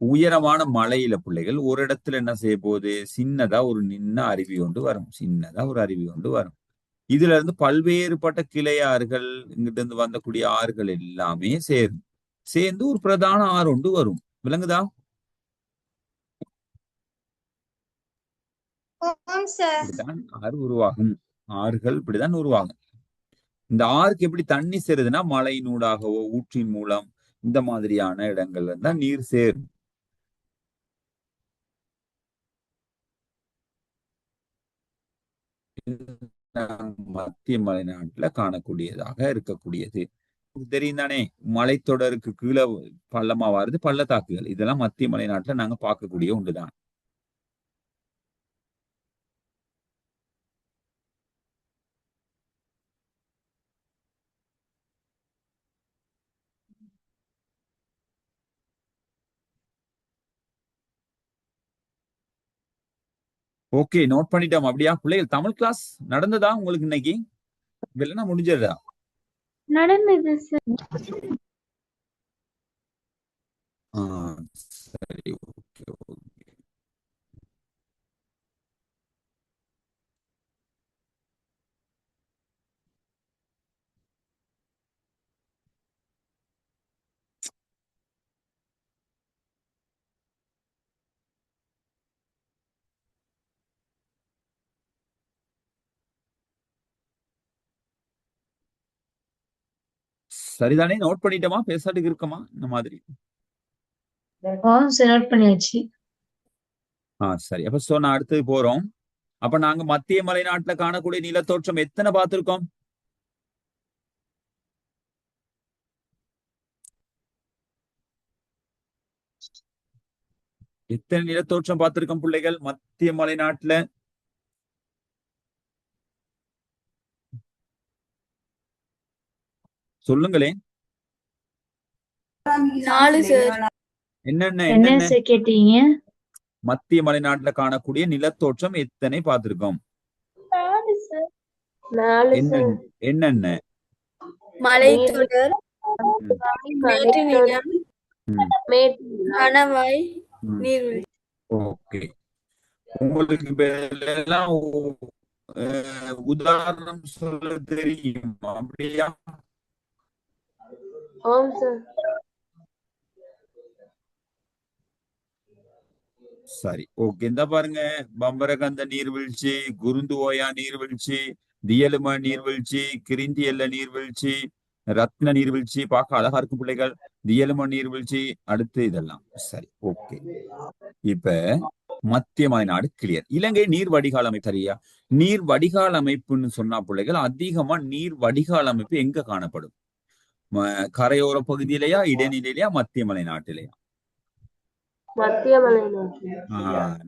உயரமான மலையில பிள்ளைகள் ஒரு இடத்துல என்ன செய்ய போகுது, சின்னதா ஒரு அருவி ஒன்று வரும். சின்னதா ஒரு அருவி ஒன்று வரும். இதுல இருந்து பல்வேறுபட்ட கிளையாறுகள், இங்கிட்ட இருந்து வந்தக்கூடிய ஆறுகள் எல்லாமே சேர்ந்து ஒரு பிரதான ஆறு ஒன்று வரும். விளங்குதா? இப்படிதான் ஆறு உருவாகும். ஆறுகள் இப்படிதான் உருவாகும். இந்த ஆறுக்கு எப்படி தண்ணி சேருதுன்னா, மழையினூடாகவோ ஊற்றின் மூலம் இந்த மாதிரியான இடங்கள்ல இருந்தா நீர் சேரும். மத்திய மலைநாட்டுல காணக்கூடியதாக இருக்கக்கூடியது. தெரியும் தானே? மலைத்தொடருக்கு கீழே பள்ளமா வருது, பள்ளத்தாக்குகள். இதெல்லாம் மத்திய மலைநாட்டுல நாங்க பார்க்கக்கூடிய ஒன்றுதான். ஓகே, நோட் பண்ணிட்டோம். அப்படியா பிள்ளைகள், தமிழ் கிளாஸ் நடந்ததா உங்களுக்கு இன்னைக்கு? இல்லைன்னா முடிஞ்சதா? நடந்தது சார். ஆ, சரி, ஓகே. சரிதானே, நோட் பண்ணிட்டோமா? பேசாட்டுக்கு இருக்கமா இந்த மாதிரி? நோட் பண்ணியாச்சு. சரி. அப்ப நான் அடுத்தது போறோம். அப்ப நாங்க மத்திய மலைநாட்டுல காணக்கூடிய நிலத்தோற்றம் எத்தனை பார்த்திருக்கோம்? எத்தனை நிலத்தோற்றம் பார்த்திருக்கோம் பிள்ளைகள் மத்திய மலைநாட்டுல? சொல்லுங்களேன். 4 சார். என்னென்ன என்ன என்னென்ன சார் கேட்டீங்க? மத்திய மலைநாட்டுல காணக்கூடிய நிலத்தோற்றம் எத்தனை பார்த்திருக்கோம்? 4 சார். 4 என்னென்ன என்னென்ன? மலைத்தொடர், மேட்டு நிலம், ம், கணவாய், ம். நீர்வீழ்ச்சி. ஓகே. உங்களுக்கு இப்ப இதுல எல்லாம் உதாரணம் சொல்ல தெரியுமா? அப்படியா? ஆம் சார். சரி, ஓகே. இந்த பாருங்க, பம்பரகந்த நீர்வீழ்ச்சி, குருந்துவோயா நீர்வீழ்ச்சி, தியலும நீர்வீழ்ச்சி, கிரிந்தியல்ல நீர்வீழ்ச்சி, ரத்ன நீர்வீழ்ச்சி. பார்க்க அழகா இருக்கும் பிள்ளைகள். தியலும நீர்வீழ்ச்சி, அடுத்து இதெல்லாம். சரி, ஓகே. இப்ப மத்திய மலைநாடு கிளியர். இலங்கை நீர் வடிகால் அமைப்பு சரியா? நீர் வடிகால் அமைப்புன்னு சொன்னா பிள்ளைகள், அதிகமா நீர் வடிகால் அமைப்பு எங்க காணப்படும்? கரையோர பகுதியிலையா, இடைநிலையிலையா, மத்திய மலைநாட்டிலையா? மத்திய மலைநாட்டு.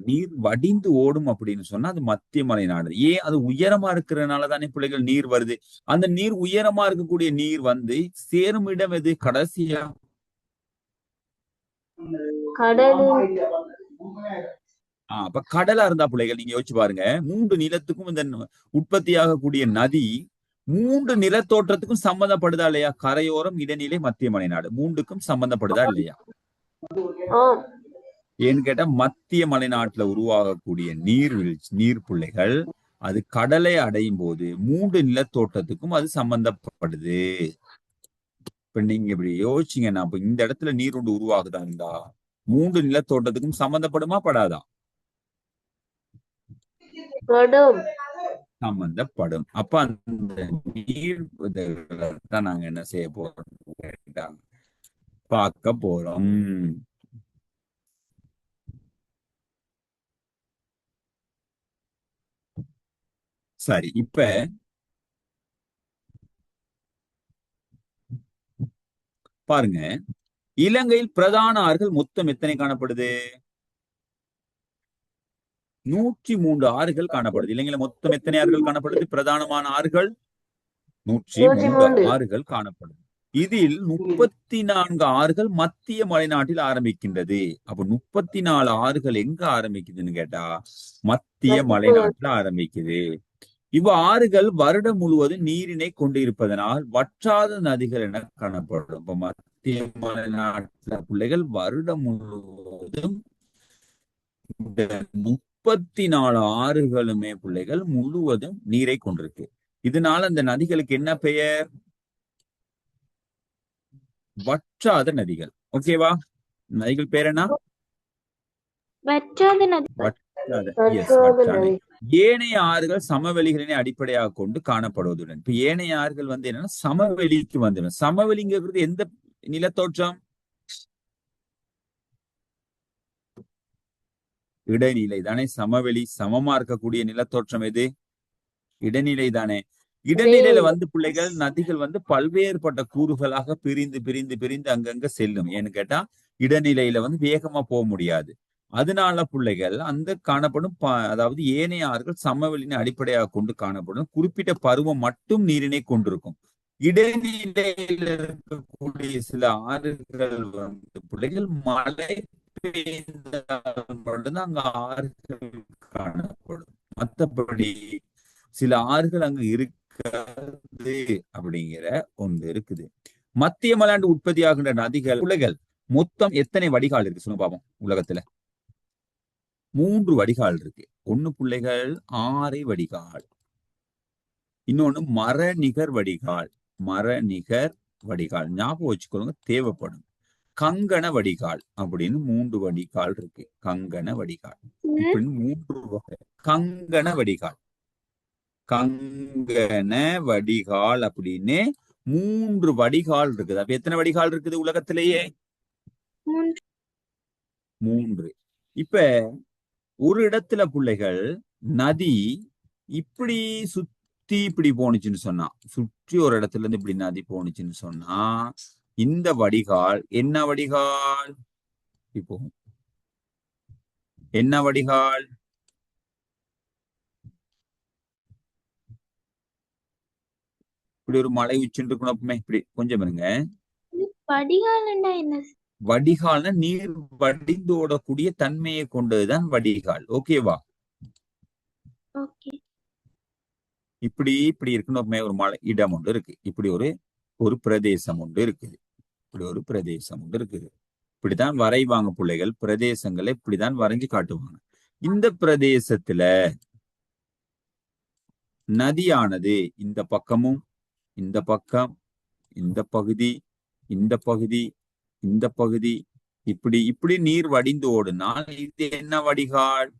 நீர் வடிந்து ஓடும் அப்படின்னு சொன்னா அது மத்திய மலைநாடு. ஏன்? அது உயரமா இருக்கிறதுனால தானே பிள்ளைகள் நீர் வருது. அந்த நீர் உயரமா இருக்கக்கூடிய நீர் வந்து சேரும் இடம் எது கடைசியா? கடலில். அப்ப கடலா இருந்தா பிள்ளைகள் நீங்க யோசிச்சு பாருங்க, 3 நிலத்துக்கும் இந்த உற்பத்தி ஆகக்கூடிய நதி 3 நிலத்தோற்றத்துக்கும் சம்பந்தப்படுதா இல்லையா? கரையோரம், இடைநிலை, மத்திய மலைநாடு 3க்கும் சம்பந்தப்படுதா இல்லையா? ஆம். ஏன்னு கேட்டா, மத்திய மலைநாட்டுல உருவாகக்கூடிய நீர் பிள்ளைகள் அது கடலை அடையும் போது 3 நிலத்தோட்டத்துக்கும் அது சம்பந்தப்படுது. இப்ப நீங்க இப்படி யோசிச்சீங்கன்னா, இப்ப இந்த இடத்துல நீர் ஒன்று உருவாகுதா இருந்தா 3 நிலத்தோட்டத்துக்கும் சம்பந்தப்படுமா படாதா? சம்பந்தப்படும். அப்ப அந்த நீர் தான் நாங்க என்ன செய்ய போறோம், பார்க்க போறோம். சரி, இப்ப பாருங்க, இலங்கையில் பிரதான ஆறுகள் மொத்தம் எத்தனை காணப்படுது? 103 ஆறுகள் காணப்படுது. இலங்கையில மொத்தம் எத்தனை ஆறுகள் காணப்படுது? பிரதானமான ஆறுகள் 103 ஆறுகள் காணப்படுது. இதில் 34 ஆறுகள் மத்திய மலைநாட்டில் ஆரம்பிக்கின்றது. அப்ப 34 ஆறுகள் எங்க ஆரம்பிக்குதுன்னு கேட்டா மத்திய மலைநாட்டுல ஆரம்பிக்குது. ஆறுகள் வருடம் முழுவதும் நீரினை கொண்டிருப்பதனால் வற்றாத நதிகள் என காணப்படும். இப்ப மத்திய மலைநாட்டுல பிள்ளைகள் வருடம் முழுவதும் இந்த 34 ஆறுகளுமே பிள்ளைகள் முழுவதும் நீரை கொண்டிருக்கு. இதனால அந்த நதிகளுக்கு என்ன பெயர்? வற்றாத நதிகள். ஓகேவா? நதிகள் பேர் என்ன? வற்றாத நதி. வற்றாத. ஏனைய ஆறுகள் சமவெளிகளினை அடிப்படையாக கொண்டு காணப்படுவதுடன் இப்ப ஏனைய ஆறுகள் வந்து என்னன்னா சமவெளிக்கு வந்துடும். சமவெளிங்கிறது எந்த நிலத்தோற்றம்? இடைநிலை தானே. சமவெளி, சமமா இருக்கக்கூடிய நிலத்தோற்றம் எது? இடைநிலை தானே. இடைநிலையில வந்து பிள்ளைகள் நதிகள் வந்து பல்வேறுபட்ட கூறுகளாக பிரிந்து பிரிந்து பிரிந்து அங்கங்க செல்லும். ஏன்னு கேட்டா இடைநிலையில வந்து வேகமா போக முடியாது. அதனால பிள்ளைகள் அந்த காணப்படும் அதாவது ஏனைய ஆறுகள் சமவெளியின் அடிப்படையாக கொண்டு காணப்படும். குறிப்பிட்ட பருவம் மட்டும் நீரினை கொண்டிருக்கும். இடைநிலையில இருக்கக்கூடிய சில ஆறுகள் வந்து பிள்ளைகள் மழை பெய்தால் மட்டும்தான் அங்க ஆறுகள் காணப்படும். மத்தபடி சில ஆறுகள் அங்க இருக்காது அப்படிங்கிற ஒன்று இருக்குது. மத்திய மலையாண்டு உற்பத்தியாகின்ற நதிகள் உலகில் மொத்தம் எத்தனை வடிகால் இருக்கு சொல்லுங்க பாப்போம். உலகத்துல 3 வடிகால் இருக்கு. ஒண்ணு பிள்ளைகள் ஆரை வடிகால், இன்னொன்னு மரநிகர் வடிகால். மரநிகர் வடிகால் ஞாபகம் வச்சுக்கோங்க, தேவைப்படும். கங்கண வடிகால் அப்படின்னு 3 வடிகால் இருக்கு. கங்கண வடிகால் இப்படின்னு 3 வகை. கங்கண வடிகால், கங்கண வடிகால் அப்படின்னு 3 வடிகால் இருக்குது. அப்ப எத்தனை வடிகால் இருக்குது உலகத்திலேயே? 3. இப்ப ஒரு இடத்துல பிள்ளைகள் நதி இப்படி சுத்தி இப்படி போனுச்சுன்னு சொன்னா, சுற்றி ஒரு இடத்துல இருந்து இப்படி நதி போனுச்சுன்னு சொன்னா, இந்த வடிகால் என்ன வடிகால்? இப்போ என்ன வடிகால்? இப்படி ஒரு மலை உச்சின்னு இருக்கணும். அப்பமே இப்படி கொஞ்சம் இருங்க. வடிகால்னா என்ன? வடிகால்னா நீர் வடிந்து ஓடக்கூடிய தன்மையை கொண்டதுதான் வடிகால். ஓகேவா? ஓகே. இப்படி இப்படி இருக்கணும். ஒரு மலை இடம் ஒன்று இருக்கு. இப்படி ஒரு பிரதேசம் ஒன்று இருக்குது. இப்படி ஒரு பிரதேசம் ஒன்று இருக்குது. இப்படித்தான் வரைவாங்க பிள்ளைகள். பிரதேசங்களை இப்படிதான் வரைஞ்சு காட்டுவாங்க. இந்த பிரதேசத்துல நதியானது இந்த பக்கமும், இந்த பக்கம், இந்த பகுதி, இந்த பகுதி, இந்த பகுதி, இப்படி இப்படி நீர் வடிந்து ஓடுனால் இது என்ன வடிகால்?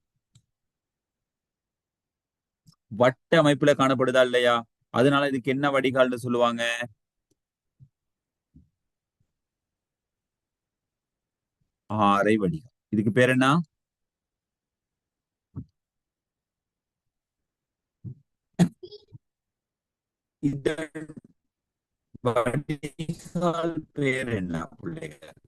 வட்ட அமைப்புல காணப்படுதா இல்லையா? அதனால இதுக்கு என்ன வடிகால்னு சொல்லுவாங்க? ஆரை வடிகால். இதுக்கு பேர் என்ன? இதன் வடிகால் பேர் என்ன பிள்ளைகள்?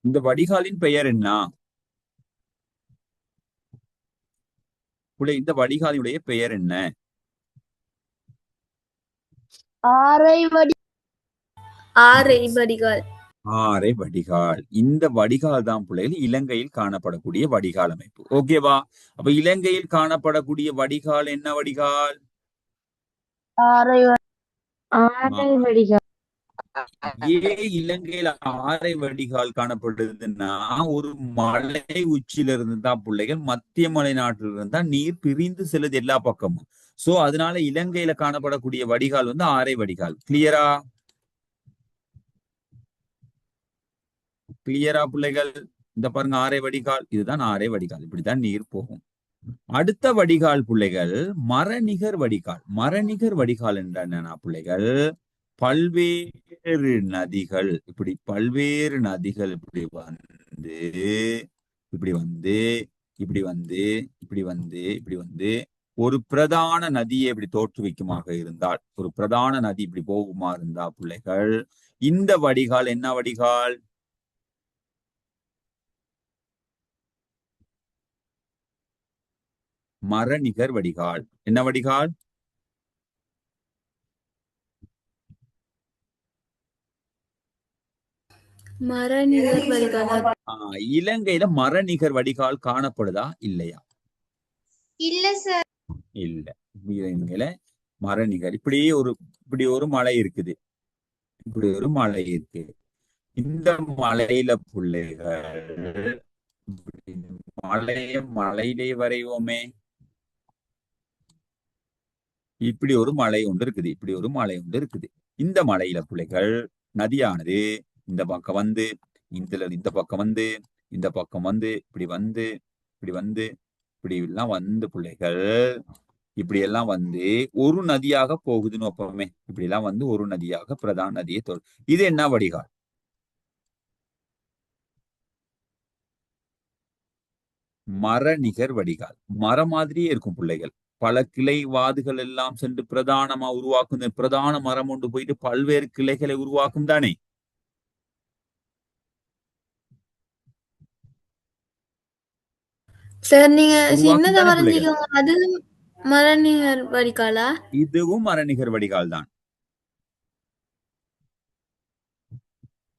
இந்த வடிகாலின் பெயர் என்ன? இந்த வடிகாலினுடைய பெயர் என்ன? ஆரை வடிகால். ஆரை வடிகால். இந்த வடிகால் தான் பிள்ளைகள் இலங்கையில் காணப்படக்கூடிய வடிகால் அமைப்பு. ஓகேவா? அப்ப இலங்கையில் காணப்படக்கூடிய வடிகால் என்ன வடிகால்? ஆரை வடிகால். ஏன் இலங்கையில ஆரை வடிகால் காணப்படுதுன்னா, ஒரு மலை உச்சியில இருந்து தான் பிள்ளைகள் மத்திய மலை நாட்டில இருந்தா நீர் பிரிந்து செல்லுது எல்லா பக்கமும். சோ அதனால இலங்கையில காணப்படக்கூடிய வடிகால் ஆரை வடிகால். கிளியரா? கிளியரா பிள்ளைகள்? இந்த பாருங்க ஆரை வடிகால், இதுதான் ஆரை வடிகால். இப்படித்தான் நீர் போகும். அடுத்த வடிகால் பிள்ளைகள் மரநிகர் வடிகால். மரநிகர் வடிகால் என்ற என்னன்னா பிள்ளைகள், பல்வேறு நதிகள் இப்படி பல்வேறு நதிகள் இப்படி வந்து இப்படி வந்து இப்படி வந்து இப்படி வந்து இப்படி வந்து ஒரு பிரதான நதியை இப்படி தோற்றுவிக்குமாக இருந்தால், ஒரு பிரதான நதி இப்படி போகுமா இருந்தா பிள்ளைகள், இந்த வடிகால் என்ன வடிகால்? மரநிகர் வடிகால். என்ன வடிகால்? மரநிகர் வடிகால். இலங்கையில மரநிகர் வடிகால் காணப்படுதா இல்லையா? இல்ல சார். இல்ல. இலங்கையில மரநிகர் இப்படி ஒரு மலை இருக்குது. இப்படி ஒரு மலை இருக்கு. இந்த மலையில பிள்ளைகள் மலையிலே வரைவோமே. இப்படி ஒரு மலை ஒன்று இருக்குது. இப்படி ஒரு மலை ஒன்று இருக்குது. இந்த மலையில பிள்ளைகள் நதியானது இந்த பக்கம் வந்து இந்த பக்கம் வந்து இந்த பக்கம் வந்து இப்படி வந்து இப்படி வந்து இப்படி எல்லாம் வந்து பிள்ளைகள் இப்படி எல்லாம் வந்து ஒரு நதியாக போகுதுன்னு வைப்போமே. இப்படி எல்லாம் வந்து ஒரு நதியாக பிரதான நதியை இது என்ன வடிகால்? மரநிகர் வடிகால். மரம் மாதிரியே இருக்கும் பிள்ளைகள். பல கிளை வாதுகள் எல்லாம் சென்று பிரதானமா உருவாக்கும். பிரதான மரம் ஒன்று போயிட்டு பல்வேறு கிளைகளை உருவாக்கும் தானே. சார் நீங்க சின்னதா வரைஞ்சிக்கோங்க. அது மரநிகர் வடிகாலா? இதுவும் மரநிகர் வடிகால் தான்.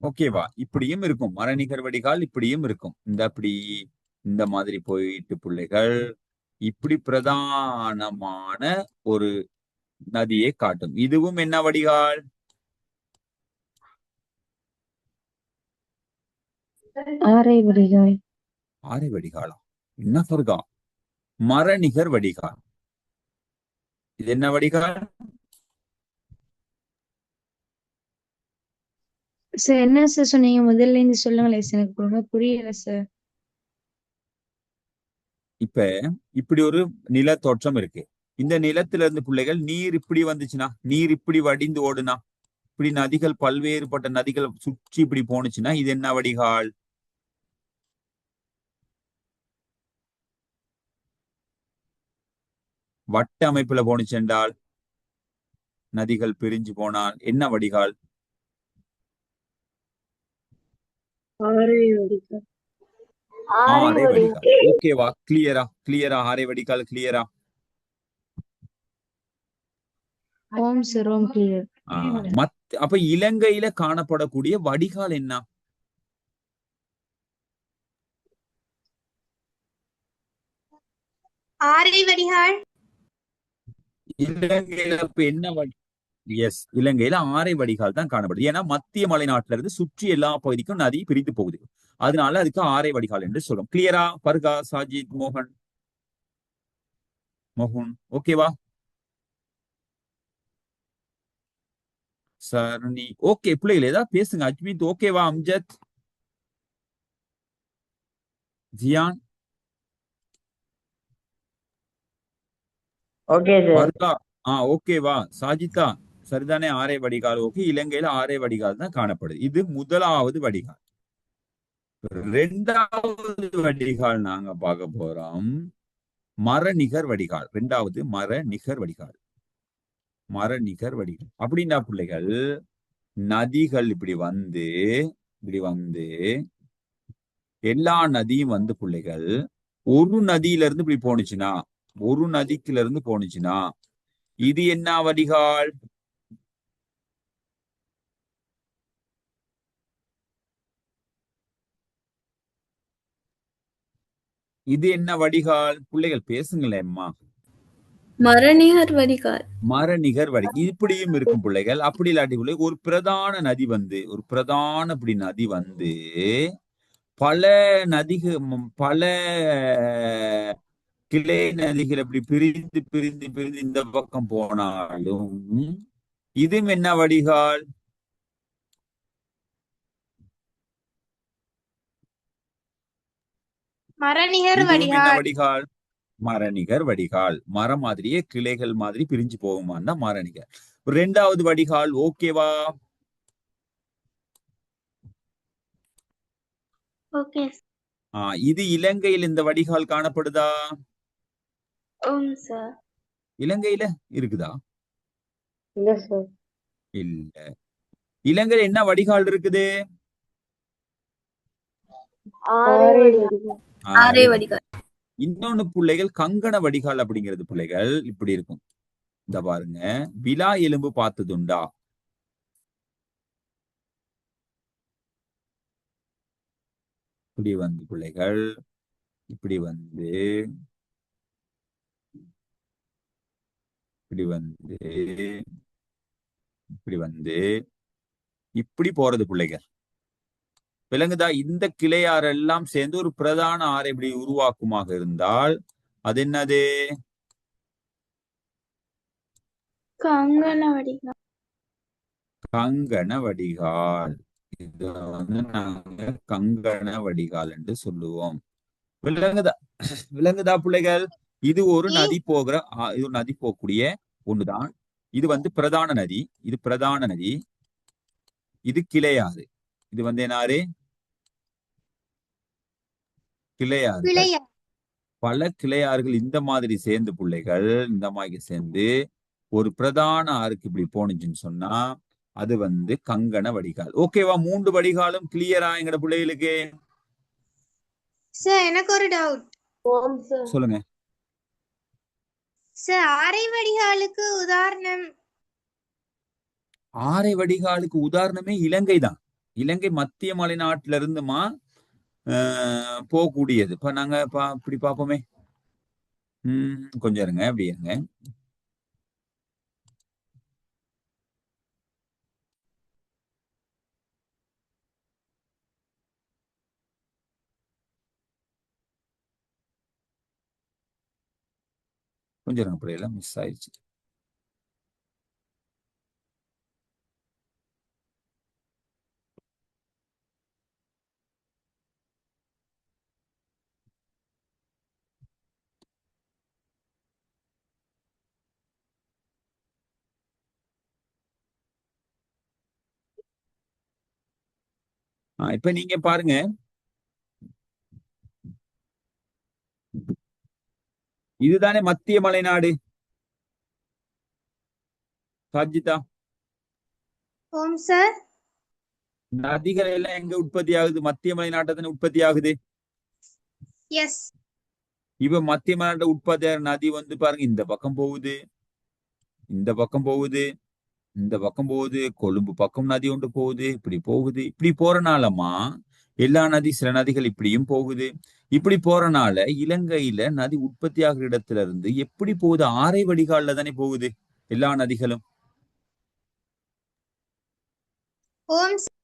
ஓகேவா? இப்படியும் இருக்கும். மரநிகர் வடிகால் இப்படியும் இருக்கும். இந்த மாதிரி போயிட்டு பிள்ளைகள் இப்படி பிரதானமான ஒரு நதியை காட்டும். இதுவும் என்ன வடிகால்? ஆரை வடிகால். ஆரை வடிகாலா? என்ன ஃபர்கா? மரநிகர் வடிகால். இது என்ன வடிகால்? சார் என்ன சார் சொன்னீங்க? முதல்ல இருந்து சொல்லுங்களேன் சார், எனக்கு ஒழுங்கா புரியல சார். இப்ப இப்படி ஒரு நில தோற்றம் இருக்கு. இந்த நிலத்துல இருந்து பிள்ளைகள் நீர் இப்படி வந்துச்சுன்னா, நீர் இப்படி வடிந்து ஓடுனா, இப்படி நதிகள் பல்வேறுபட்ட நதிகள் சுற்றி இப்படி போனுச்சுன்னா இது என்ன வடிகால்? வட்ட அமைப்புல போனுச்சு என்றால் நதிகள் பிரிஞ்சு போனால் என்ன வடிகால்? ஆரை வடிகால். ஆரை ஆரை வடிகால். வடிகால். ஓகேவா? கிளியரா ஆரை வடிகால் கிளியரா? ஓம் சார், ஓம் கிளியர். அப்ப இலங்கையில காணப்படக்கூடிய வடிகால் என்ன? ஆரை வடிகால். இலங்கையில இப்ப என்ன எஸ், இலங்கையில ஆரை வடிகால் தான் காணப்படுது. ஏன்னா மத்திய மலைநாட்டுல இருந்து சுற்றி எல்லா பகுதிக்கும் நதி பிரித்து போகுது. அதனால அதுக்கு ஆரை வடிகால் என்று சொல்லும். கிளியரா? பர்கா, சாஜித், மோகன் ஓகேவா? சரணி ஓகே. பிள்ளைகள் ஏதாவது பேசுங்க. அஜ்மீத் ஓகேவா? Amjad, Jiyan, okay sir. பர்கா ஓகேவா? சாஜிதா சரிதானே? ஆரை வடிகால் ஓகே. இலங்கையில ஆரை வடிகால் தான் காணப்படுது. இது முதலாவது வடிகால். ரெண்டாவது வடிகால் நாங்க பார்க்க போறோம். மரநிகர் வடிகால். ரெண்டாவது மரநிகர் வடிகால். மரநிகர் வடிகால் அப்படின்னா பிள்ளைகள் நதிகள் இப்படி வந்து எல்லா நதியும் வந்து பிள்ளைகள் ஒரு நதியில இருந்து இப்படி போனுச்சுன்னா, ஒரு நதிக்குல இருந்து போனுச்சுன்னா இது என்ன வடிகால்? இது என்ன வடிகால்? பிள்ளைகள் பேசுங்களேம்மா. மரநிகர் வடிகால். மரநிகர் வடிகால் இப்படியும் இருக்கும் பிள்ளைகள். அப்படி இல்லாட்டி பிள்ளைகள் ஒரு பிரதான நதி வந்து இப்படி நதி வந்து பல பல கிளை நதிகள் அப்படி பிரிந்து பிரிந்து பிரிந்து இந்த பக்கம் போனாலும் இதுவும் என்ன வடிகால்? மரநிகர் இதுவும் என்ன வடிகால். வடிகால்? மரநிகர் வடிகால். மரம் மாதிரியே கிளைகள் மாதிரி பிரிஞ்சு போகுமான்னா மரநிகர். ரெண்டாவது வடிகால் ஓகேவா? ஓகே. இது இலங்கையில் இந்த வடிகால் காணப்படுதா? ஓம் சார். இலங்கையில இருக்குதா? இல்ல சார். இல்ல. இலங்கையில என்ன வடிகால் இருக்குது? ஆரை வடிகால். ஆரை வடிகால். இன்னொன்னு பிள்ளைகள் கங்கண வடிகால் அப்படிங்கிறது பிள்ளைகள் இப்படி இருக்கும். இந்த பாருங்க, விலா எலும்பு பார்த்ததுண்டா? இப்படி வந்து பிள்ளைகள் இப்படி வந்து இப்படி வந்து இப்படி வந்து இப்படி போறது பிள்ளைகள் விலங்குதா? இந்த கிளையாரெல்லாம் சேர்ந்து ஒரு பிரதான ஆறு இப்படி உருவாக்குமாக இருந்தால் அது என்னது? கங்கண வடிகால். கங்கண வடிகால். இத வந்து நாங்க கங்கண வடிகால் என்று சொல்லுவோம். விலங்குதா பிள்ளைகள்? இது ஒரு நதி போகிற இது ஒரு நதி போகக்கூடிய ஒண்ணுதான். இது வந்து பிரதான நதி. இது பிரதான நதி. இது கிளையாறு. இது வந்து என்னாரு? கிளையாறு. பல கிளையாறுகள் இந்த மாதிரி சேர்ந்து பிள்ளைகள் இந்த மாதிரி சேர்ந்து ஒரு பிரதான ஆறுக்கு இப்படி போனுச்சுன்னு சொன்னா அது வந்து கங்கண வடிகால். ஓகேவா? 3 வடிகாலும் கிளியரா எங்கட பிள்ளைகளுக்கு? சார் எனக்கு ஒரு டவுட். ஓம் சார். சொல்லுங்க. சார் ஆரை வடிகாலுக்கு உதாரணம்? ஆரை வடிகாலுக்கு உதாரணமே இலங்கை தான். இலங்கை மத்திய மலைநாட்டில இருந்துமா போகக்கூடியது. இப்ப நாங்க இப்படி பார்ப்போமே. கொஞ்சம் இருங்க, அப்படி இருங்க. கொஞ்சம் இருங்க, அப்படி எல்லாம் மிஸ் ஆயிடுச்சு. இப்ப நீங்க பாருங்க, இதுதானே மத்திய மலைநாடு சாஜிதா. ஓம் சார். நதிகள் எல்லாம் எங்க உற்பத்தி ஆகுது? மத்திய மலைநாட்டத்தின் உற்பத்தி ஆகுது. எஸ். இப்ப மத்திய மலைநாட்டு உற்பத்தி நதி வந்து பாருங்க, இந்த பக்கம் போகுது, இந்த பக்கம் போகுது, இந்த பக்கம் போகுது, கொழும்பு பக்கம் நதி ஒன்று போகுது, இப்படி போகுது. இப்படி போறனாலமா எல்லா நதி, சில நதிகள் இப்படியும் போகுது. இப்படி போறனால இலங்கையில நதி உற்பத்தி ஆகிற இடத்துல இருந்து எப்படி போகுது? ஆரை வடிகால்ல தானே போகுது எல்லா நதிகளும். ஓம் சார்.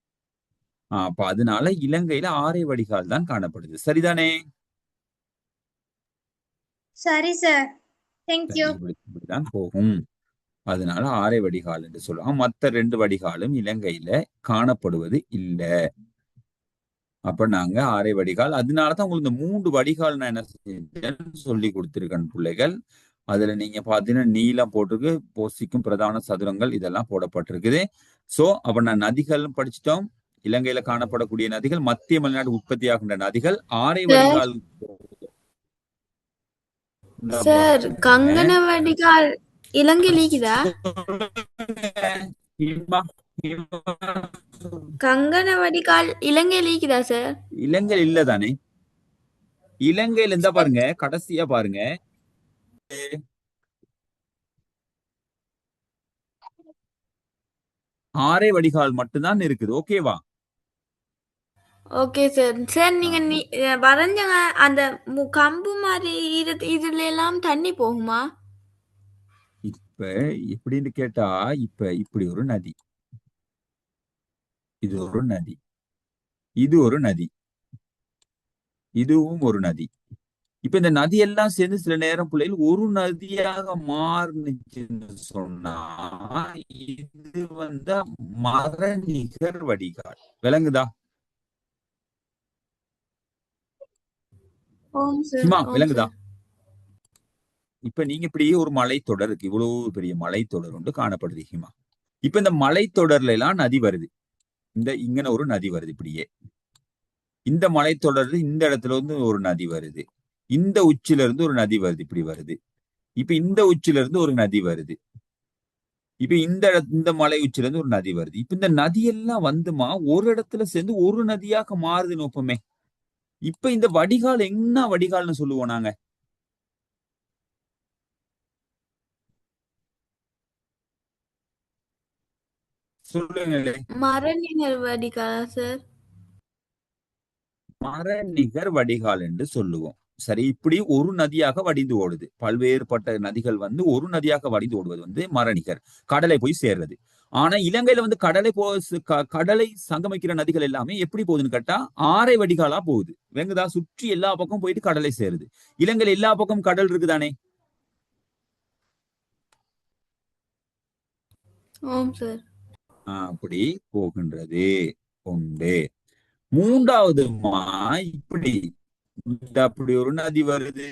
அப்ப அதனால இலங்கையில ஆரை வடிகால் தான் காணப்படுது. சரிதானே? சரி சார். தேங்க்யூ. இப்படிதான் போகும். அதனால ஆரை வடிகால் என்று சொல்லுவாங்க. மற்ற 2 வடிகாலும் இலங்கையில காணப்படுவது இல்லை. அப்ப நாங்க ஆரை வடிகால், அதனாலதான் உங்களுக்கு இந்த 3 வடிகால் நான் என்ன செஞ்சேன்னு சொல்லி கொடுத்திருக்கேன் பிள்ளைகள். அதுல நீங்க பாத்தீங்கன்னா நீளம் போட்டிருக்கு, போசிக்கும் பிரதான சதுரங்கள் இதெல்லாம் போடப்பட்டிருக்குது. சோ அப்ப நான் நதிகள் படிச்சிட்டோம். இலங்கையில காணப்படக்கூடிய நதிகள், மத்திய மலைநாடு உற்பத்தி ஆகின்ற நதிகள், ஆரை வடிகால். சார் கங்கன வடிகால் இலங்கை லீக்குதா? கங்கன வடிகால் இலங்கை லீக்குதா சார்? இலங்கை இல்லதானே. இலங்கையில இருந்தா பாருங்க, கடைசியா பாருங்க, ஆரை வடிகால் மட்டும்தான் இருக்குது. ஓகேவா? Okay sir. சார் நீங்க வரைஞ்சங்க அந்த கம்பு மாதிரி இதுல எல்லாம் தண்ணி போகுமா? இப்ப எப்படின்னு கேட்டா, இப்ப இப்படி ஒரு நதி, இது ஒரு நதி, இது ஒரு நதி, இதுவும் ஒரு நதி. இப்ப இந்த நதி எல்லாம் சேர்ந்து சில நேரம் பிள்ளைகள் ஒரு நதியாக மாறுனுச்சுன்னு சொன்னா இது வந்து மரநிகர் வடிகால். விளங்குதா? ஓம் சார். சிமா ஓம் விளங்குதா? சார். இப்ப நீங்க இப்படி ஒரு மலைத்தொடர் இருக்கு, இவ்வளவு பெரிய மலைத்தொடர் ஒன்று காணப்படுது ஹிமா. இப்ப இந்த மலைத்தொடர்ல எல்லாம் நதி வருது. இங்கன ஒரு நதி வருது. இப்படியே இந்த மலைத்தொடர்ல இந்த இடத்துல இருந்து ஒரு நதி வருது, இந்த உச்சில இருந்து ஒரு நதி வருது, இப்படி வருது. இப்ப இந்த உச்சில இருந்து ஒரு நதி வருது, இப்ப இந்த மலை உச்சில இருந்து ஒரு நதி வருது. இப்ப இந்த நதி எல்லாம் வந்துமா ஒரு இடத்துல சேர்ந்து ஒரு நதியாக மாறுது நோப்பமே. இப்ப இந்த வடிகால் என்ன வடிகால்னு சொல்லுவோம் நாங்க? சொல்லுங்களே. மரநிகர் வடிகாலா சார்? மரநிகர் வடிகால் என்று சொல்லுவோம். சரி, இப்படி ஒரு நதியாக வடிந்து ஓடுது. பல்வேறுபட்ட நதிகள் வந்து ஒரு நதியாக வடிந்து ஓடுவது வந்து மரநிகர், கடலை போய் சேர்றது. ஆனா இலங்கையில வந்து கடலை சங்கமிக்கிற நதிகள் எல்லாமே எப்படி போகுதுன்னு கேட்டா ஆரை வடிகாலா போகுது. வெங்குதா? சுற்றி எல்லா பக்கம் போயிட்டு கடலை சேருது. இலங்கையில எல்லா பக்கம் கடல் இருக்குதானே. ஓம் சார். அப்படி போகின்றது உண்டு. மூன்றாவதுமா இப்படி அப்படி ஒரு நதி வருது,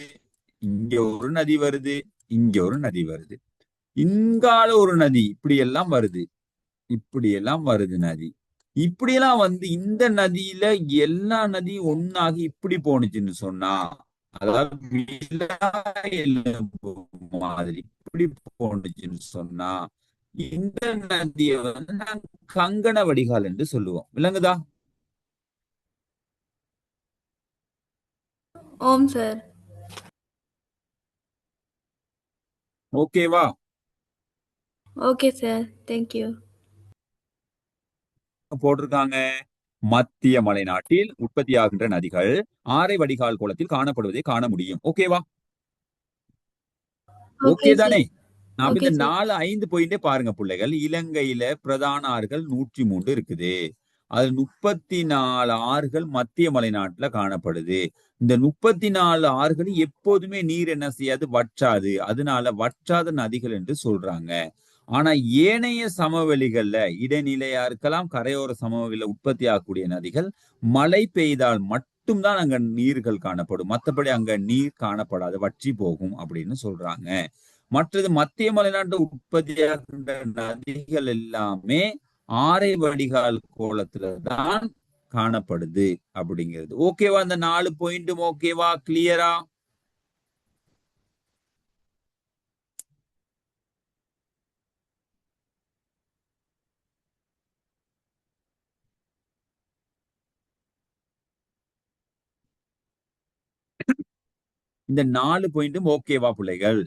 இங்க ஒரு நதி வருது, இங்க ஒரு நதி வருது, இங்கால ஒரு நதி, இப்படி எல்லாம் வருது, இப்படி எல்லாம் வருது நதி. இப்படியெல்லாம் வந்து இந்த நதியில எல்லா நதியும் ஒன்னாகி இப்படி போனுச்சுன்னு சொன்னா, அதாவது மாதிரி இப்படி போனுச்சுன்னு சொன்னா இந்த நதியை வந்து நாங்க கங்கண வடிகால் என்று சொல்லுவோம். விளங்குதா? ஓம் சார். ஓகேவா? Okay sir. தேங்க்யூ. போட்டிருக்காங்க? மத்திய மலைநாட்டில் உற்பத்தியாகின்ற நதிகள் ஆரை வடிகால் கோலத்தில் காணப்படுவதை காண முடியும். ஓகேவா? ஓகே ஓகே தானே? சார். அப்ப ஓகே இந்த சார். 4, 5 பாயிண்டே பாருங்க பிள்ளைகள். இலங்கையில பிரதான ஆறுகள் 103 இருக்குது. அது 34 ஆறுகள் மத்திய மலைநாட்டுல காணப்படுது. இந்த 34 ஆறுகளும் எப்போதுமே நீர் என்ன செய்யாது? வற்றாது. அதனால வற்றாத நதிகள் என்று சொல்றாங்க. ஆனா ஏனைய சமவெளிகள்ல இடைநிலையா இருக்கலாம், கரையோர சமவெளியில உற்பத்தி ஆகக்கூடிய நதிகள் மழை பெய்தால் மட்டும்தான் அங்க நீர்கள் காணப்படும். மற்றபடி அங்க நீர் காணப்படாது, வற்றி போகும் அப்படின்னு சொல்றாங்க. மற்றது மத்திய மலைநாட்டு உற்பத்தியாகின்ற நதிகள் எல்லாமே ஆரை வடிகால் கோலத்துல தான் காணப்படுது அப்படிங்கிறது. ஓகேவா? அந்த 4 பாயிண்ட்டும் ஓகேவா? கிளியரா? இந்த 4 பாயிண்ட்டும் ஓகேவா பிள்ளைகள்?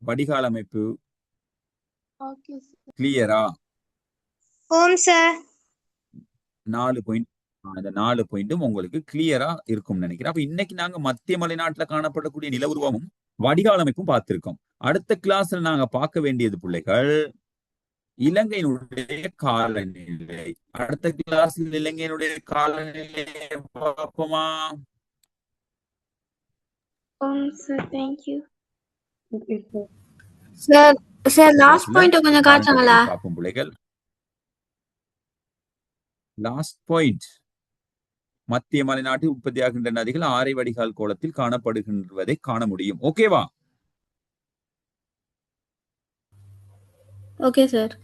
வடிகால் அமைப்பு ஓகே சார். கிளியரா? ஓம் சார். 4 பாயிண்ட் அந்த 4 பாயிண்ட்டும் உங்களுக்கு கிளியரா இருக்கும்னு நினைக்கிறேன். அப்ப இன்னைக்கு நாங்க மத்திய மலைநாட்டுல காணப்படக்கூடிய நில உருவமும் வடிகால் அமைப்பும் பார்த்திருக்கோம். அடுத்த கிளாஸ்ல நாங்க பார்க்க வேண்டியது பிள்ளைகள் இலங்கையினுடைய காலநிலை. அடுத்த கிளாஸ்ல இலங்கையினுடைய காலநிலையை பார்ப்போமா? ஓம் sir. Thank you. Okay sir. Sir sir last கிளாஸ்ல பாயிண்ட் கொஞ்சம் காட்டுங்களா? காலநிலையை பார்ப்போம் பிள்ளைகள். லாஸ்ட் பாயிண்ட், மத்திய மலைநாட்டில் உற்பத்தியாகின்ற நதிகள் ஆரை வடிகால் கோலத்தில் காணப்படுகின்றதை காண முடியும். ஓகேவா? Okay sir.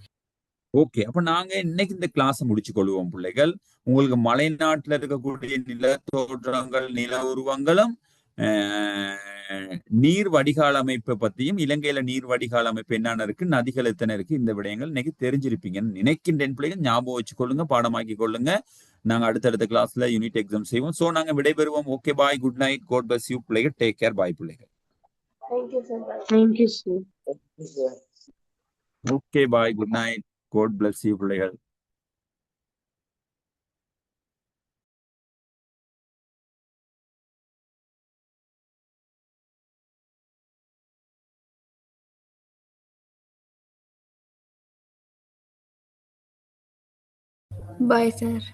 ஓகே. அப்ப நாங்க இன்னைக்கு இந்த கிளாஸ் முடிச்சு கொள்வோம் பிள்ளைகள். உங்களுக்கு மலைநாட்டுல இருக்கக்கூடிய நில தோற்றங்கள், நில உருவங்களும், நீர் வடிகால் அமைப்பை பத்தியும், இலங்கையில நீர் வடிகால் அமைப்பு என்னென்ன இருக்கு, நதிகள் எத்தனை இருக்கு, இந்த விடயங்கள் இன்னைக்கு தெரிஞ்சிருப்பீங்கன்னு நினைக்கின்றேன் பிள்ளைகள். ஞாபகம் வச்சு கொள்ளுங்க, பாடமாக்கி கொள்ளுங்க. நாங்க அடுத்தடுத்த கிளாஸ்ல யூனிட் எக்ஸாம் செய்வோம். சோ நாங்க விடைபெறுவோம். Okay, bye, good night, God bless you பிள்ளைகள். டேக் கேர், பாய் பிள்ளைகள். Thank you sir. Thank you sir. Okay, bye, good night, God bless you பிள்ளைகள். Bye sir.